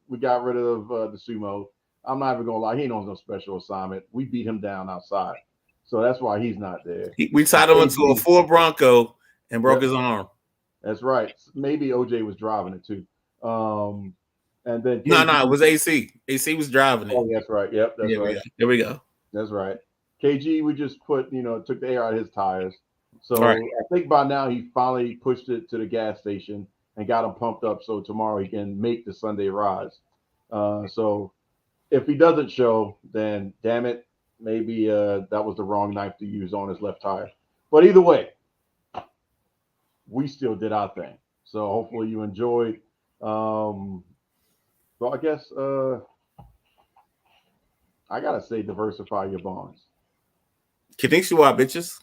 We got rid of the sumo. I'm not even gonna lie, he knows no special assignment. We beat him down outside, so that's why he's not there. We And tied him into a KG, Ford Bronco and broke yep, his arm. that's right. Maybe OJ was driving it too. And then No, it KG. was AC. AC was driving it. Oh, that's right. Yep, that's There we right. go. There we go. That's right. KG, we just took the air out of his tires. All right. So I think by now he finally pushed it to the gas station and got him pumped up so tomorrow he can make the Sunday rise. So if he doesn't show, then damn it, maybe that was the wrong knife to use on his left tire. But either way, we still did our thing. So hopefully you enjoyed. So I guess I gotta say diversify your bonds. Konnichiwa, bitches.